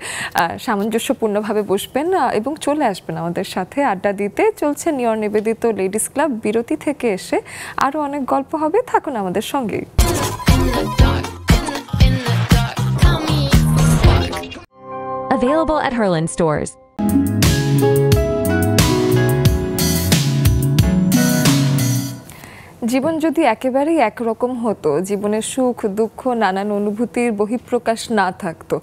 সামঞ্জস্যপূর্ণভাবে বসবেন এবং চলে আসবেন আমাদের সাথে আড্ডা দিতে। চলছে নিয়র নিবেদিত লেডিস ক্লাব। বিরতি থেকে এসে আরো অনেক গল্প হবে, থাকুন আমাদের সঙ্গেই। Available at Herland stores. জীবন যদি একেবারেই একরকম হতো, জীবনের সুখ দুঃখ নানান অনুভূতির বহিঃপ্রকাশ না থাকতো,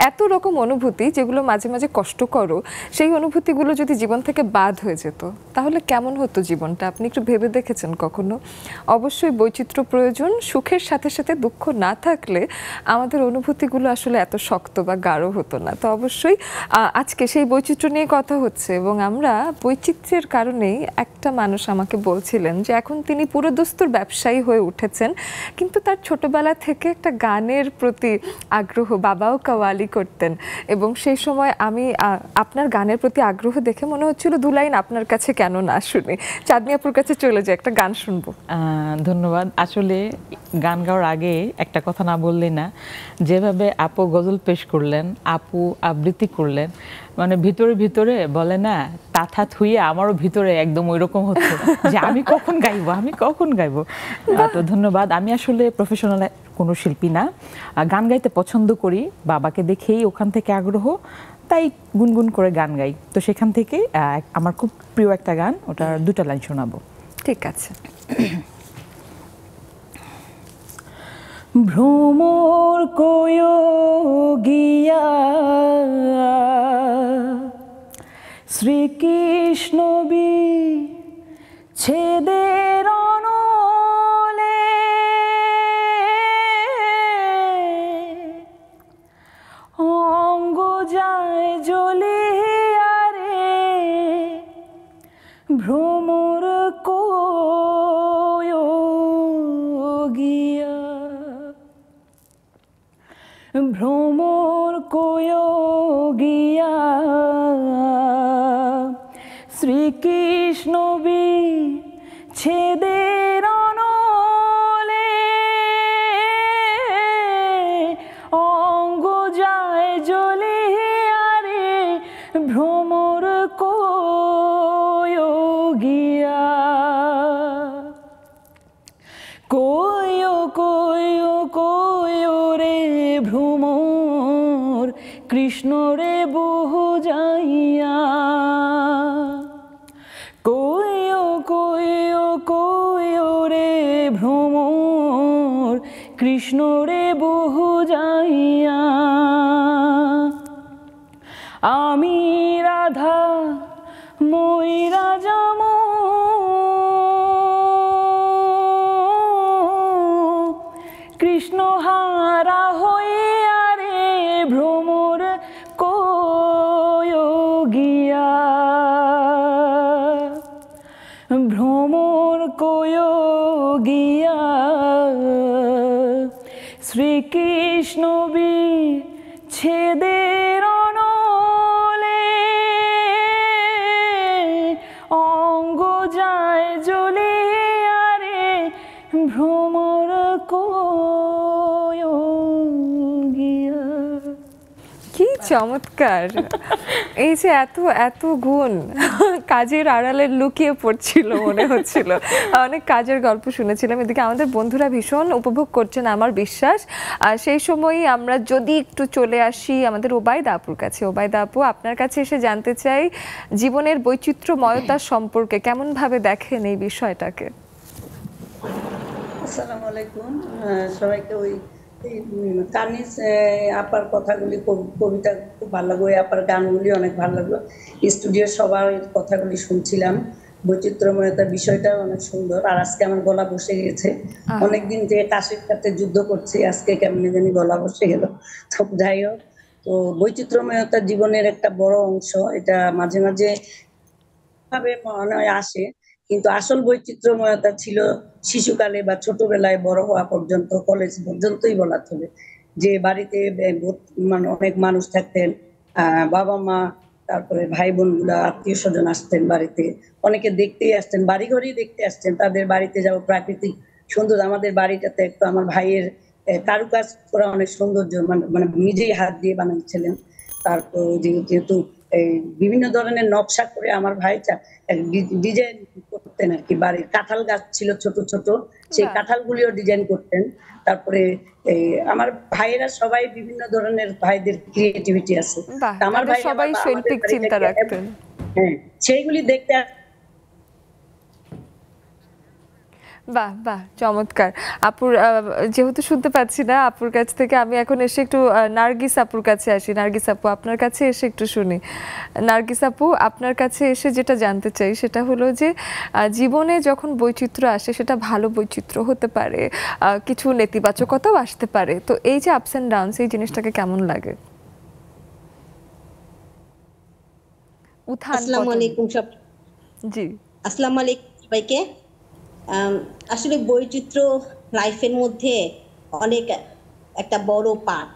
এত রকম অনুভূতি যেগুলো মাঝে মাঝে কষ্টকর, সেই অনুভূতিগুলো যদি জীবন থেকে বাদ হয়ে যেত, তাহলে কেমন হতো জীবনটা? আপনি একটু ভেবে দেখেছেন কখনো? অবশ্যই বৈচিত্র্য প্রয়োজন। সুখের সাথে সাথে দুঃখ না থাকলে আমাদের অনুভূতিগুলো আসলে এত শক্ত বা গাঢ় হতো না। তো অবশ্যই আজকে সেই বৈচিত্র্য নিয়ে কথা হচ্ছে, এবং আমরা বৈচিত্র্যের কারণেই, একটা মানুষ আমাকে বলছিলেন যে এখন তিনি পুরো দস্তুর ব্যবসায়ী হয়ে উঠেছেন, কিন্তু তার ছোটবেলা থেকে একটা গানের প্রতি আগ্রহ, বাবাও কাওয়ালি করতেন, এবং সেই সময় আমি আপনার গানের প্রতি আগ্রহ দেখে মনে হচ্ছিল দু লাইন আপনার কাছে কেন না শুনি। চাঁদনি আপুর কাছে চলে যাই, একটা গান শুনবো। ধন্যবাদ। আসলে গান গাওয়ার আগে একটা কথা না বললেই না, যেভাবে আপু গজল পেশ করলেন, আপু আবৃত্তি করলেন, মানে ভিতরে ভিতরে বলে না, তাথা থুইয়ে আমারও ভিতরে একদম ওইরকম হচ্ছে যে আমি কখন গাইবো, আমি কখন গাইবো। তো ধন্যবাদ। আমি আসলে কোনো শিল্পী না, গান গাইতে পছন্দ করি, বাবাকে দেখেই ওখান থেকে আগ্রহ, তাই গুনগুন করে গান গাই। তো সেখান থেকে আমার খুব প্রিয় একটা গান, ওটার 2টা লাইন শোনাবো। ঠিক আছে। ভ্রমর কয় গিয়া শ্রীকৃষ্ণ বিচ্ছেদের অনলে, অঙ্গ যায় জ্বলিয়া রে, ভ্রমর কয় গিয়া, ভ্রমর কয় গিয়া শ্রীকৃষ্ণ বিচ্ছেদের অনলে, অঙ্গ যায় জ্বলিয়া রে, ভ্রমর কয় গিয়া, কয় কয় কয় রে ভ্রমর কৃষ্ণ রে বহু যাইয়া, কয় কয় কয় রে ভ্রমর কৃষ্ণ রে বহু যাইয়া, আমি রাধা ময়রা যাম কৃষ্ণ হারা হইয়া রে, ভ্রমর কয় গিয়া, ভ্রমর কয় গিয়া শ্রীকৃষ্ণ বিচ্ছেদের অনলে, অঙ্গ যায় জ্বলিয়া রে, ভ্রমর কয় গিয়া। কি চমৎকার! এই যে এত এত গুণ কাজের আড়ালে লুকিয়ে পড়ছিল মনে হচ্ছিল। অনেক কাজের গল্প শুনেছিলাম, এদিকে আমাদের বন্ধুরা ভীষণ উপভোগ করছেন আমার বিশ্বাস। আর সেই সময়ই আমরা যদি একটু চলে আসি আমাদের ওবায়দা আপুর কাছে। ওবায়দা আপু, আপনার কাছে এসে জানতে চাই জীবনের বৈচিত্র্যময়তা সম্পর্কে কেমনভাবে দেখেন এই বিষয়টাকে। আসসালামু আলাইকুম সবাইকে। ওই কানিজ আপার কথাগুলি, কবিতা খুব ভালো লাগলো, ওই আপার গানগুলি অনেক ভালো লাগলো, স্টুডিওর সবার কথাগুলি শুনছিলাম, বৈচিত্র্যময়তার বিষয়টা অনেক সুন্দর। আর আজকে আমার গলা বসে গেছে, অনেকদিন যে কাশির সাথে যুদ্ধ করছি, আজকে কেমনি জানি গলা বসে গেল। তো যাই হোক, তো বৈচিত্র্যময়তা জীবনের একটা বড় অংশ, এটা মাঝে মাঝে ভাবে মনে হয় আসে, কিন্তু আসল বৈচিত্র্যময়তা ছিল শিশুকালে বা ছোটবেলায়, বড় হওয়া পর্যন্ত, কলেজ পর্যন্তই বলা চলে। যে বাড়িতে মানে অনেক মানুষ থাকতেন, বাবা মা, তারপরে ভাই বোন গুলা, আত্মীয় স্বজন আসতেন বাড়িতে, অনেকে দেখতেই আসতেন, বাড়ি ঘরেই দেখতে আসতেন, তাদের বাড়িতে যাওয়া প্রাকৃতিক সুন্দর। আমাদের বাড়িটাতে একটু আমার ভাইয়ের কারুকাজ করা অনেক সৌন্দর্য, মানে নিজেই হাত দিয়ে বানিয়েছিলেন। তারপর যেহেতু বিভিন্ন ধরনের নকশা করে আমার ভাই ডিজাইন করতেন আর কি। বাড়ির কাঁঠাল গাছ ছিল ছোট ছোট, সেই কাঁঠালগুলিও ডিজাইন করতেন। তারপরে আমার ভাইয়েরা সবাই বিভিন্ন ধরনের, ভাইদের ক্রিয়েটিভিটি আছে। আমার ভাই সবাই শৈল্পিক চিন্তা রাখতেন। হ্যাঁ, সেইগুলি দেখতে। বাহ বাহ, চমৎকার। আপুর যেহেতু শুনতে পাচ্ছি না আপুর কাছ থেকে, আমি এখন এসে একটু নার্গিস আপুর কাছে আসি। নার্গিস আপু, আপনার কাছে এসে একটু শুনি। নার্গিস আপু, আপনার কাছে এসে যেটা জানতে চাই সেটা হলো যে জীবনে যখন বৈচিত্র্য আসে, সেটা ভালো বৈচিত্র্য হতে পারে, কিছু নেতিবাচকতাও আসতে পারে, তো এই যে আপস অ্যান্ড ডাউনস, এই জিনিসটাকে কেমন লাগে? আসসালামু আলাইকুম সব। জি, আসসালামু আলাইকুম সবাইকে। আসলে বৈচিত্র্য লাইফের মধ্যে অনেক একটা বড় পার্ট।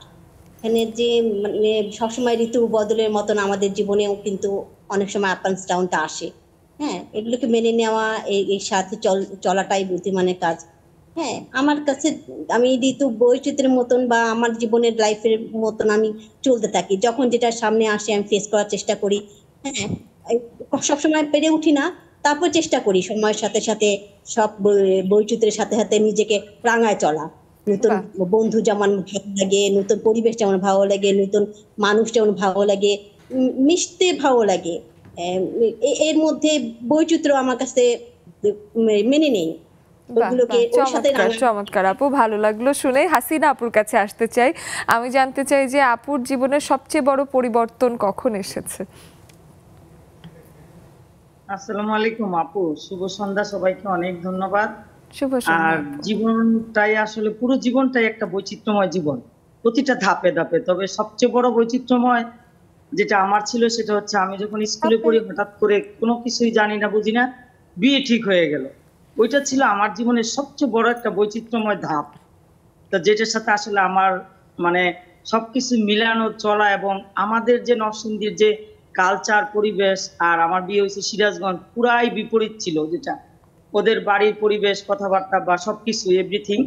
এখানে যে মানে সবসময় ঋতু বদলের মতন আমাদের জীবনেও কিন্তু অনেক সময় আপ অ্যান্ড ডাউনটা আসে। হ্যাঁ, এগুলোকে মেনে নেওয়া, এর সাথে চলাটাই বুদ্ধিমানের কাজ। হ্যাঁ, আমার কাছে আমি ঋতু বৈচিত্র্যের মতন বা আমার জীবনের লাইফের মতন আমি চলতে থাকি। যখন যেটা সামনে আসে আমি ফেস করার চেষ্টা করি। হ্যাঁ, সবসময় পেরে উঠি না, তারপর চেষ্টা করি সময়ের সাথে সাথে সব বৈচিত্র্যের সাথে সাথে নিজেকে রাঙায় চলা। নতুন বন্ধু যেমন ভালো লাগে, নতুন পরিবেশ যেমন ভালো লাগে, নতুন মানুষ যেমন ভালো লাগে, মিশতে ভালো লাগে। এর মধ্যে বৈচিত্র্য আমার কাছে মেনে নেই। চমৎকার আপু, ভালো লাগলো শুনে। হাসিনা আপুর কাছে আসতে চাই। আমি জানতে চাই যে আপুর জীবনের সবচেয়ে বড় পরিবর্তন কখন এসেছে? আসসালামু আলাইকুম আপু, শুভ সন্ধ্যা। সবাইকে অনেক ধন্যবাদ। শুভ সন্ধ্যা। আর জীবনটাই আসলে পুরো জীবনটাই একটা বৈচিত্র্যময় জীবন, প্রতিটা ধাপে ধাপে। তবে সবচেয়ে বড় বৈচিত্র্যময় যেটা আমার ছিল সেটা হচ্ছে আমি যখন স্কুলে পড়ি, হঠাৎ করে কোনো কিছুই জানি না বুঝি না, বিয়ে ঠিক হয়ে গেল। ওইটা ছিল আমার জীবনের সবচেয়ে বড় একটা বৈচিত্র্যময় ধাপ, তো যেটার সাথে আসলে আমার মানে সবকিছু মিলানো চলা, এবং আমাদের যে নরসিংদীর যে কালচার পরিবেশ, আর আমার বিয়ে হয়েছে সিরাজগঞ্জ, পুরাই বিপরীত ছিল। যেটা ওদের বাড়ির পরিবেশ, কথাবার্তা বা সবকিছু এভরিথিং।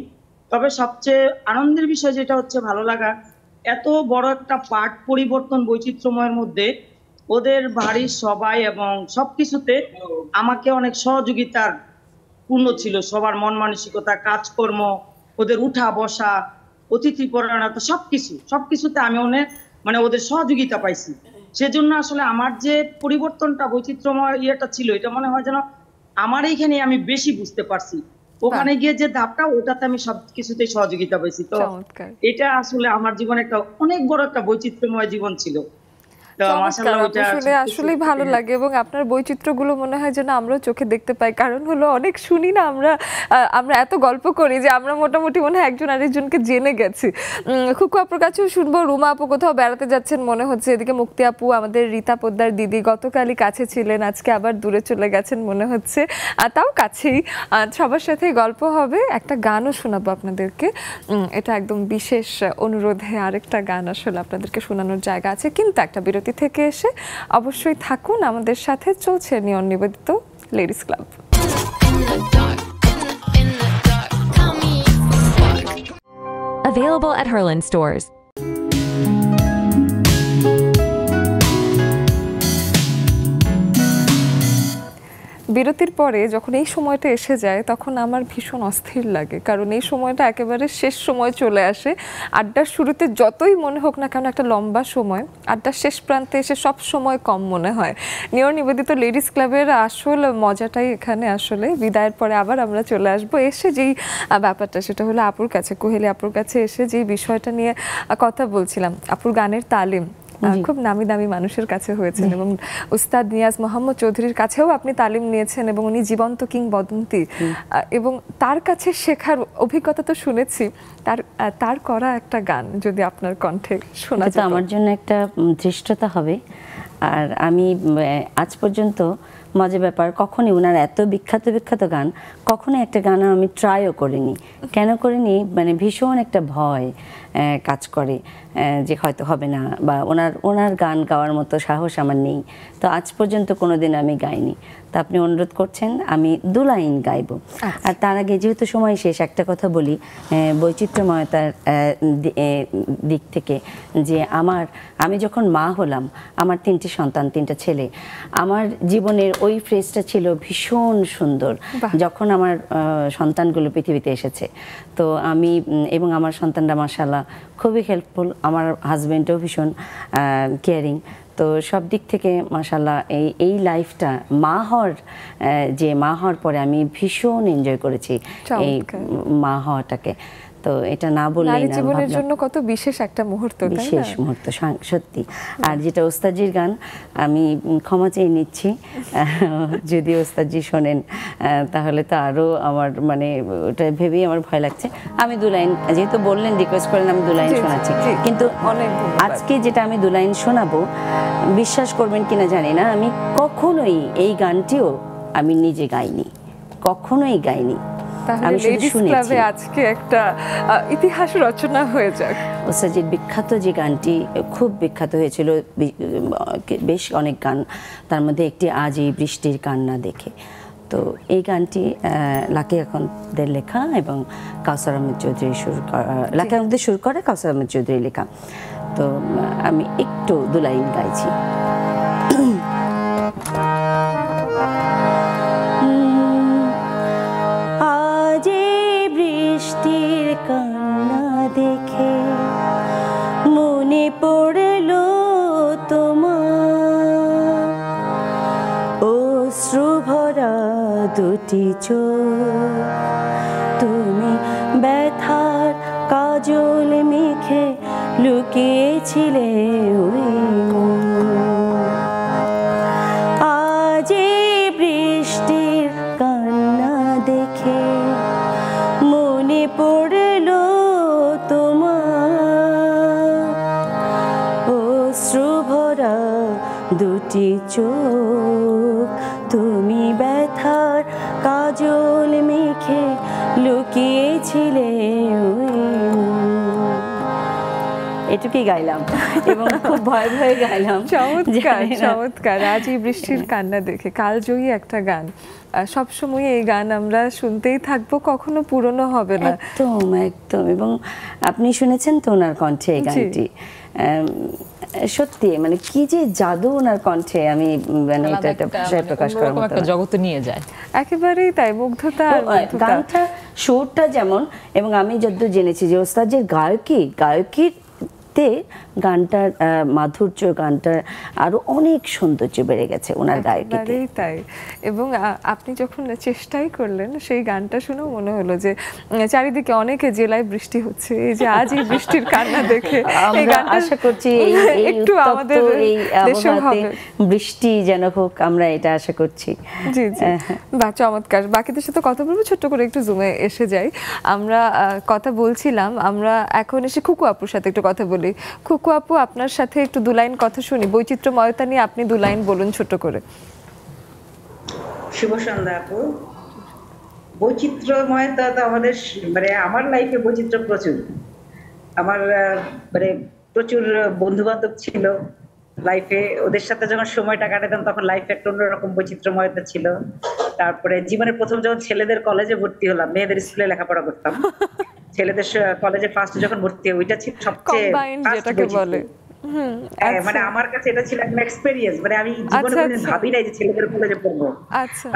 তবে সবচেয়ে আনন্দের বিষয় যেটা হচ্ছে ভালো লাগা, এত বড় একটা পার্ট পরিবর্তন বৈচিত্র্যময়ের মধ্যে ওদের বাড়ির সবাই এবং সবকিছুতে আমাকে অনেক সহযোগিতার পূর্ণ ছিল। সবার মন মানসিকতা, কাজকর্ম, ওদের উঠা বসা, অতিথি পরায়ণতা, সবকিছুতে আমি অনেক মানে ওদের সহযোগিতা পাইছি। সেজন্য আসলে আমার যে পরিবর্তনটা বৈচিত্র্যময় ইয়েটা ছিল, এটা মনে হয় যেন আমার এইখানে আমি বেশি বুঝতে পারছি। ওখানে গিয়ে যে ধাপটা, ওটাতে আমি সবকিছুতে সহযোগিতা পাইছি। তো এটা আসলে আমার জীবনে একটা অনেক বড় একটা বৈচিত্র্যময় জীবন ছিল। শুনে আসলেই ভালো লাগে, এবং আপনার বৈচিত্র্যগুলো মনে হয় যেন আমরাও চোখে দেখতে পাই। কারণ হলো অনেক শুনি না আমরা এত গল্প করি যে আমরা মোটামুটি মনে হয় একজন আরেকজনকে জেনে গেছি। খুকু আপুর কাছেও শুনবো। রুমা আপু কোথাও বেড়াতে যাচ্ছেন মনে হচ্ছে, এদিকে মুক্তি আপু আমাদের রীতা পোদ্দার দিদি গতকালই কাছে ছিলেন, আজকে আবার দূরে চলে গেছেন মনে হচ্ছে, তাও কাছেই। সবার সাথে গল্প হবে, একটা গানও শোনাবো আপনাদেরকে। এটা একদম বিশেষ অনুরোধে আরেকটা গান আসলে আপনাদেরকে শোনানোর জায়গা আছে, কিন্তু একটা বিরতি থেকে এসে অবশ্যই থাকুন আমাদের সাথে। চলছে নিয়ন নিবেদিত ladies club. Available at Herland stores. বিরতির পরে যখন এই সময়টা এসে যায় তখন আমার ভীষণ অস্থির লাগে, কারণ এই সময়টা একেবারে শেষ সময় চলে আসে। আড্ডার শুরুতে যতই মনে হোক না কেন একটা লম্বা সময়, আড্ডার শেষ প্রান্তে এসে সব সময় কম মনে হয়। নিয়র নিবেদিত লেডিস ক্লাবের আসল মজাটাই এখানে। আসলে বিদায়ের পরে আবার আমরা চলে আসবো, এসে যেই ব্যাপারটা সেটা হলো আপুর কাছে, কোহেলি আপুর কাছে এসে যেই বিষয়টা নিয়ে কথা বলছিলাম, আপুর গানের তালিম খুব নামি দামি মানুষের কাছে হয়েছেন, এবং উস্তাদ নিয়াজ মোহাম্মদ চৌধুরীর কাছেও আপনি তালিম নিয়েছেন, এবং উনি জীবন্ত কিংবদন্তি। এবং তার কাছে শেখার অভিজ্ঞতা তো শুনেছি, তার করা একটা গান যদি আপনার কণ্ঠে শোনা যেত। আমার জন্য একটা ধৃষ্টতা হবে। আর আমি আজ পর্যন্ত মজার ব্যাপার, কখনই ওনার এত বিখ্যাত গান, কখনো একটা গান আমি ট্রাইও করিনি। কেন করিনি, মানে ভীষণ একটা ভয় কাজ করে যে হয়তো হবে না, বা ওনার গান গাওয়ার মতো সাহস আমার নেই। তো আজ পর্যন্ত কোনোদিন আমি গাইনি। তো আপনি অনুরোধ করছেন, আমি 2 লাইন গাইব। আর তার আগে যেহেতু সময় শেষ, একটা কথা বলি বৈচিত্র্যময়তার দিক থেকে, যে আমি যখন মা হলাম, আমার 3টি সন্তান, 3টা ছেলে, আমার জীবনের ওই ফ্রেজটা ছিল ভীষণ সুন্দর যখন আমার সন্তানগুলো পৃথিবীতে এসেছে। তো আমি এবং আমার সন্তানরা মাশাআল্লাহ খুবই হেল্পফুল, আমার হাজব্যান্ডও ভীষণ কেয়ারিং। তো সব দিক থেকে মাশাআল্লাহ এই লাইফটা মা হওয়ার পরে আমি ভীষণ এনজয় করেছি এই মা হওয়াটাকে। তো এটা না বললেই না, জীবনের জন্য কত বিশেষ একটা মুহূর্ত, বিশেষ মুহূর্ত সত্যি। আর যেটা ওস্তাদজির গান, আমি ক্ষমা চেয়ে নিচ্ছি যদি ওস্তাদজি শোনেন, তাহলে তো আরও আমার মানে ওটা ভেবেই আমার ভয় লাগছে। আমি 2 লাইন, যেহেতু বললেন, রিকোয়েস্ট করেন, আমি 2 লাইন শোনাচ্ছি। কিন্তু আজকে যেটা আমি 2 লাইন শোনাবো, বিশ্বাস করবেন কিনা জানি না, আমি কখনোই এই গানটিও আমি নিজে গাইনি, কখনোই গাইনি। আমি শুধু শুনেছি। আজকে একটা ইতিহাস রচনা হয়ে যাক। ওস্তাদজির বিখ্যাত যে গানটি, খুব বিখ্যাত হয়েছিল, বেশ অনেক গান, তার মধ্যে একটি আজ এই বৃষ্টির কান্না দেখে। তো এই গানটি লাকি আহমেদের লেখা এবং কাউসার আহমেদ চৌধুরী লাকি আহমেদ সুর করে, কাউসার আহমেদ চৌধুরী লেখা। তো আমি একটু 2 লাইন গাইছি। বৃষ্টির কান্না দুটি চোখ, তুমি ব্যথার কাজল মেখে লুকিয়েছিলে ওই মন। আজ এই বৃষ্টির কান্না দেখে মনে পড়ল তোমার, অশ্রুভরা দুটি চোখ, তুমি ব্যথার কাজল মেখে লুকিয়েছিলে ওই মন। এটুকুই গাইলাম এবং খুব ভয় ভয়ে গাইলাম। চমৎকার চমৎকার। আজ এই বৃষ্টির কান্না দেখে, কালজয়ী একটা গান। সবসময় এই গান আমরা শুনতেই থাকবো, কখনো পুরনো হবে না। একদম একদম। এবং আপনি শুনেছেন তো ওনার কণ্ঠে এই গানটি, সত্যি মানে কি যে জাদু ওনার কণ্ঠে, আমি মানে এটা ভাষায় প্রকাশ করার মতো একটা জগতে নিয়ে যায়। একেবারেই তাই, মুগ্ধতা। গানটা সুরটা যেমন, এবং আমি যতদূর জেনেছি যে ওস্তাদের গায়কিতে গানটার মাধুর্য, গানটার আরো অনেক সৌন্দর্য বেড়ে গেছে ওনার গায়কিতে। তাই। এবং আপনি যখন চেষ্টাই করলেন, সেই গানটা শুনে মনে হলো যে চারিদিকে অনেকে জেলায় বৃষ্টি হচ্ছে, এই যে আজ এই বৃষ্টির কান্না দেখে এই গানটা আশা করছি একটু আমাদের দেশেও হবে, বৃষ্টি যেন হোক, আমরা এটা আশা করছি। জি জি, বাহ চমৎকার। বাকিদের সাথে কথা বলবো, ছোট্ট করে একটু জুমে এসে যাই। আমরা কথা বলছিলাম, আমরা এখন এসে খুকু আপুর সাথে একটু কথা বলি। খুকু আপু, আপনার সাথে একটু দু লাইন কথা শুনি, বৈচিত্র্যময়তা নিয়ে আপনি দু লাইন বলুন ছোট করে। শুভ সন্ধ্যা আপু। বৈচিত্র্যময়তা তো আমাদের মানে আমার লাইফে বৈচিত্র্য প্রচুর। আমার মানে প্রচুর বন্ধু বান্ধব ছিল লাইফে, ওদের সাথে যখন সময়টা কাটাতাম তখন লাইফে একটা অন্যরকম বৈচিত্র্যময়তা ছিল। তারপরে জীবনের প্রথম যখন ছেলেদের কলেজে ভর্তি হলাম, মেয়েদের স্কুলে লেখাপড়া করতাম, ছেলেদের কলেজে ফার্স্ট যখন ভর্তি, ওইটা ছিল সবচেয়ে মানে আমার কাছে এটা ছিল একটা এক্সপেরিয়েন্স, মানে আমি জীবনে কোনোদিন ভাবি নাই যে ছেলেদের কলেজে পড়বো।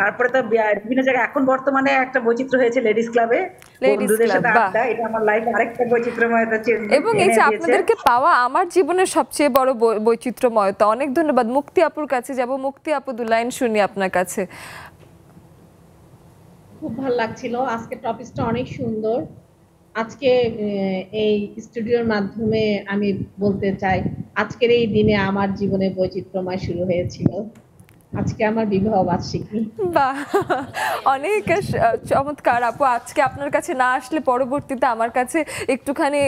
তারপরে তো বিভিন্ন জায়গায়, এখন বর্তমানে একটা বৈচিত্র্য হয়েছে লেডিস ক্লাবে, বন্ধুদের সাথে আড্ডা, এটা আমার লাইফে আরেকটা বৈচিত্র্যময়তা চেঞ্জ। এবং এই যে আপনাদেরকে পাওয়া আমার জীবনের সবচেয়ে বড় বৈচিত্র্যময়তা। অনেক ধন্যবাদ। মুক্তি আপুর কাছে যাব। মুক্তি আপু, দু লাইন শুনি আপনার কাছে। খুব ভালো লাগছিল, আজকে টপিকটা অনেক সুন্দর। আজকে এই স্টুডিওর মাধ্যমে আমি বলতে চাই, আজকের এই দিনে আমার জীবনে বৈচিত্র্যময় শুরু হয়েছিল। আজকে আমার বিবাহ বার্ষিকী। বাহ, অনেক চমৎকার আপু। আজকে আপনার কাছে না আসলে পরবর্তীতে আমার কাছে একটুখানি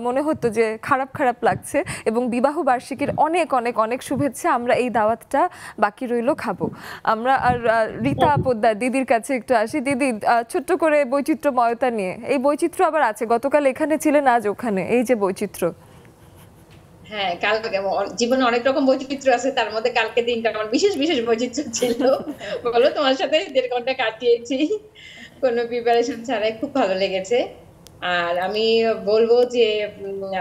মনে হতো যে খারাপ খারাপ লাগছে। এবং বিবাহ বার্ষিকীর অনেক অনেক অনেক শুভেচ্ছা। আমরা এই দাওয়াতটা বাকি রইল খাবো। আমরা আর রীতা আপদা দিদির কাছে একটু আসি। দিদি, ছোট্ট করে বৈচিত্র্যময়তা নিয়ে, এই বৈচিত্র্য আবার আছে, গতকাল এখানে ছিলেন আজ ওখানে, এই যে বৈচিত্র্য। হ্যাঁ, জীবনে অনেক রকম বৈচিত্র্য আছে, তার মধ্যে কালকে দিনটা আমার বিশেষ বিশেষ বৈচিত্র্য ছিল। বলো, তোমার সাথে 1.5 ঘন্টা কাটিয়েছি কোনো প্রিপারেশন ছাড়াই, খুব ভালো লেগেছে। আর আমি বলবো যে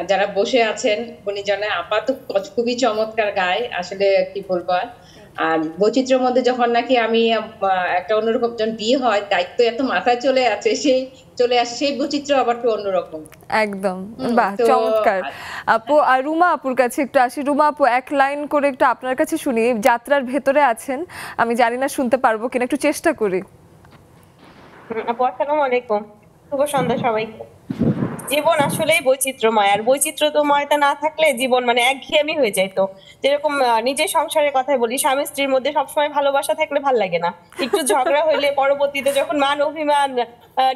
যারা বসে আছেন গুণীজনে, আপা তো খুবই চমৎকার গায়, আসলে কি বলবো। আর বৈচিত্র্যের মধ্যে যখন নাকি আমি একটা অন্যরকম, যখন বিয়ে হয় দায়িত্ব এত মাথায় চলে আসে, সেই বৈচিত্র্য আবার তো অন্যরকম একদম। বাহ চমৎকার আপু। আর রুমা আপুর কাছে একটু আসি। রুমা আপু, এক লাইন করে একটু আপনার কাছে শুনি। যাত্রার ভেতরে আছেন, আমি জানি না শুনতে পারবো কিনা, একটু চেষ্টা করি। আপু আসসালামু আলাইকুম, শুভ সন্ধ্যা সবাইকে। জীবন আসলেই বৈচিত্র্যময়, আর বৈচিত্র্যময়তা না থাকলে জীবন মানে একঘেয়েমি হয়ে যায়। তো যেরকম নিজের সংসারের কথাই বলি, স্বামী স্ত্রীর মধ্যে সবসময় ভালোবাসা থাকলে ভাল লাগে না, একটু ঝগড়া হইলে পরবর্তীতে যখন মান অভিমান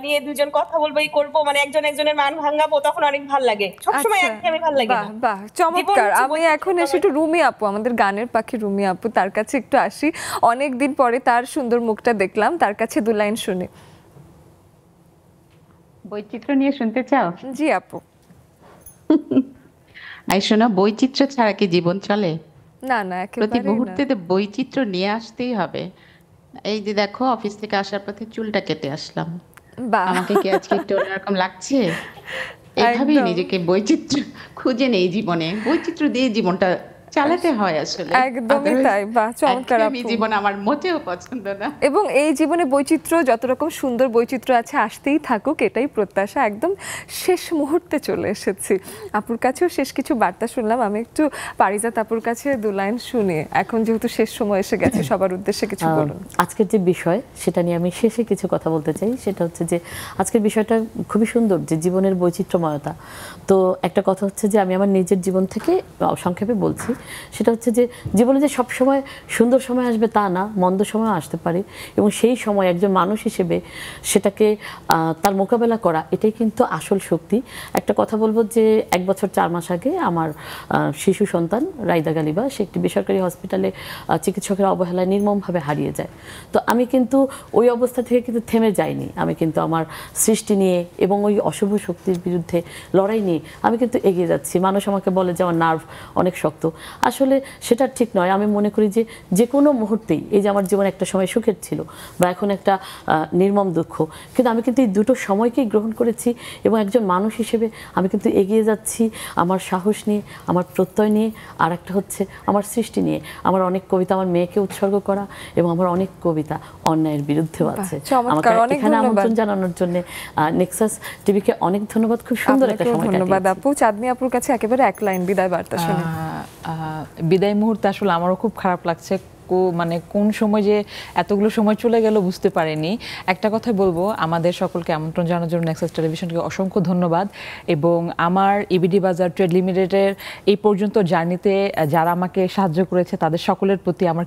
নিয়ে দুজন কথা বলবো, এই করবো, মানে একজন একজনের মান ভাঙাবো, তখন অনেক ভাল লাগে। সবসময় একঘেয়েমি ভাল লাগে না। বাহ চমৎকার। আমি এখন এসে একটু রুমি আপু, আমাদের গানের পাখি রুমি আপু, তার কাছে একটু আসি। অনেকদিন পরে তার সুন্দর মুখটা দেখলাম, তার কাছে দু লাইন শুনি। বৈচিত্র্য নিয়ে শুনতে চাও? জি আপু। আই শোনো, বৈচিত্র্য ছাড়া কি জীবন চলে? না না, প্রতি মুহূর্তে বৈচিত্র্য নিয়ে আসতেই হবে। এই যে দেখো, অফিস থেকে আসার পথে চুলটা কেটে আসলাম, আমাকে কি আজকে একটু অন্যরকম লাগছে? এইভাবেই নিজেকে বৈচিত্র্য খুঁজে নেই জীবনে, বৈচিত্র্য দিয়ে জীবনটা চালাতে হয় আসলে। একদমই তাই। বাহ, চমৎকার আপু। জীবন আমার মোটেও পছন্দ না। এবং এই জীবনে বৈচিত্র্য, যত রকম সুন্দর বৈচিত্র্য আছে আসতেই থাকুক, এটাই প্রত্যাশা। একদম শেষ মুহূর্তে চলে এসেছি, আপুর কাছেও শেষ কিছু বার্তা শুনলাম। আমি একটু পারিজাত আপুর কাছে 2 লাইন শুনি, এখন যেহেতু শেষ সময় এসে গেছে, সবার উদ্দেশ্যে কিছু বলুন। আজকের যে বিষয় সেটা নিয়ে আমি শেষে কিছু কথা বলতে চাই। সেটা হচ্ছে যে আজকের বিষয়টা খুবই সুন্দর, যে জীবনের বৈচিত্র্যময়তা। তো একটা কথা হচ্ছে যে আমি আমার নিজের জীবন থেকে সংক্ষেপে বলছি, সেটা হচ্ছে যে জীবনে যে সব সময় সুন্দর সময় আসবে তা না, মন্দ সময় আসতে পারে, এবং সেই সময় একজন মানুষ হিসেবে সেটাকে তার মোকাবেলা করা, এটাই কিন্তু আসল শক্তি। একটা কথা বলবো যে 1 বছর 4 মাস আগে আমার শিশু সন্তান রাইদা গালিবা, সে একটি বেসরকারি হসপিটালে চিকিৎসকের অবহেলায় নির্মমভাবে হারিয়ে যায়। তো আমি কিন্তু ওই অবস্থা থেকে কিন্তু থেমে যাইনি, আমি কিন্তু আমার সৃষ্টি নিয়ে এবং ওই অশুভ শক্তির বিরুদ্ধে লড়াই নিয়ে আমি কিন্তু এগিয়ে যাচ্ছি। মানুষ আমাকে বলে যে আমার নার্ভ অনেক শক্ত, আসলে সেটা ঠিক নয়। আমি মনে করি যে যে কোনো মুহূর্তেই, এই যে আমার জীবন একটা সময় সুখের ছিল বা এখন একটা নির্মম দুঃখ, কিন্তু আমি কিন্তু এই দুটো সময়কেই গ্রহণ করেছি এবং একজন মানুষ হিসেবে আমি কিন্তু এগিয়ে যাচ্ছি আমার সাহস নিয়ে, আমার প্রত্যয় নিয়ে, আর একটা হচ্ছে আমার সৃষ্টি নিয়ে। আমার অনেক কবিতা আমার মেয়েকে উৎসর্গ করা, এবং আমার অনেক কবিতা অন্যায়ের বিরুদ্ধেও আছে। আমাকে এখানে আমন্ত্রণ জানানোর জন্য নেক্সাস টিভিকে অনেক ধন্যবাদ। খুব সুন্দর একটা সময়। ধন্যবাদ আপু। চাঁদনি আপুর কাছে একেবারে 1 লাইন বিদায় বার্তা শুনি। বিদায় মুহূর্তে আসলে আমারও খুব খারাপ লাগছে, মানে কোন সময় যে এতগুলো সময় চলে গেল বুঝতে পারিনি। একটা কথাই বলবো, আমাদের সকলকে আমন্ত্রণ জানানোর জন্য নেক্সাস টেলিভিশনকে অসংখ্য ধন্যবাদ, এবং আমার ইবিডি বাজার ট্রেড লিমিটেডের এই পর্যন্ত জার্নিতে যারা আমাকে সাহায্য করেছে তাদের সকলের প্রতি আমার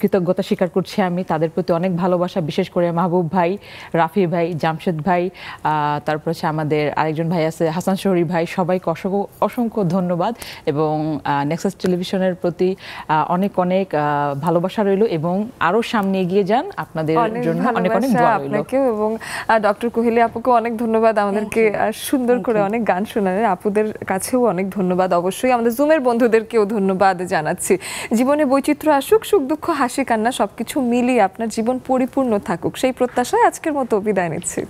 কৃতজ্ঞতা স্বীকার করছি আমি। তাদের প্রতি অনেক ভালোবাসা, বিশেষ করে মাহবুব ভাই, রাফি ভাই, জামশেদ ভাই, তারপর হচ্ছে আমাদের আরেকজন ভাই আছে হাসান শহরি ভাই, সবাইকে অসংখ্য ধন্যবাদ। এবং নেক্সাস টেলিভিশনের প্রতি অনেক অনেক ভালোবাসা রইল, এবং আরো সামনে এগিয়ে যান। আপনাদের জন্য অনেক অনেক দোয়া রইল আপনাকেও, এবং ডক্টর কোহেলি আপুকে অনেক ধন্যবাদ, আমাদেরকে সুন্দর করে অনেক গান শোনালেন। আপুদের কাছেও অনেক ধন্যবাদ। অবশ্যই আমাদের জুমের বন্ধুদেরকেও ধন্যবাদ জানাচ্ছি। জীবনে বৈচিত্র্য আসুক, সুখ দুঃখ হাসি কান্না সবকিছু মিলিয়ে আপনার জীবন পরিপূর্ণ থাকুক, সেই প্রত্যাশায় আজকের মতো বিদায় নিচ্ছি।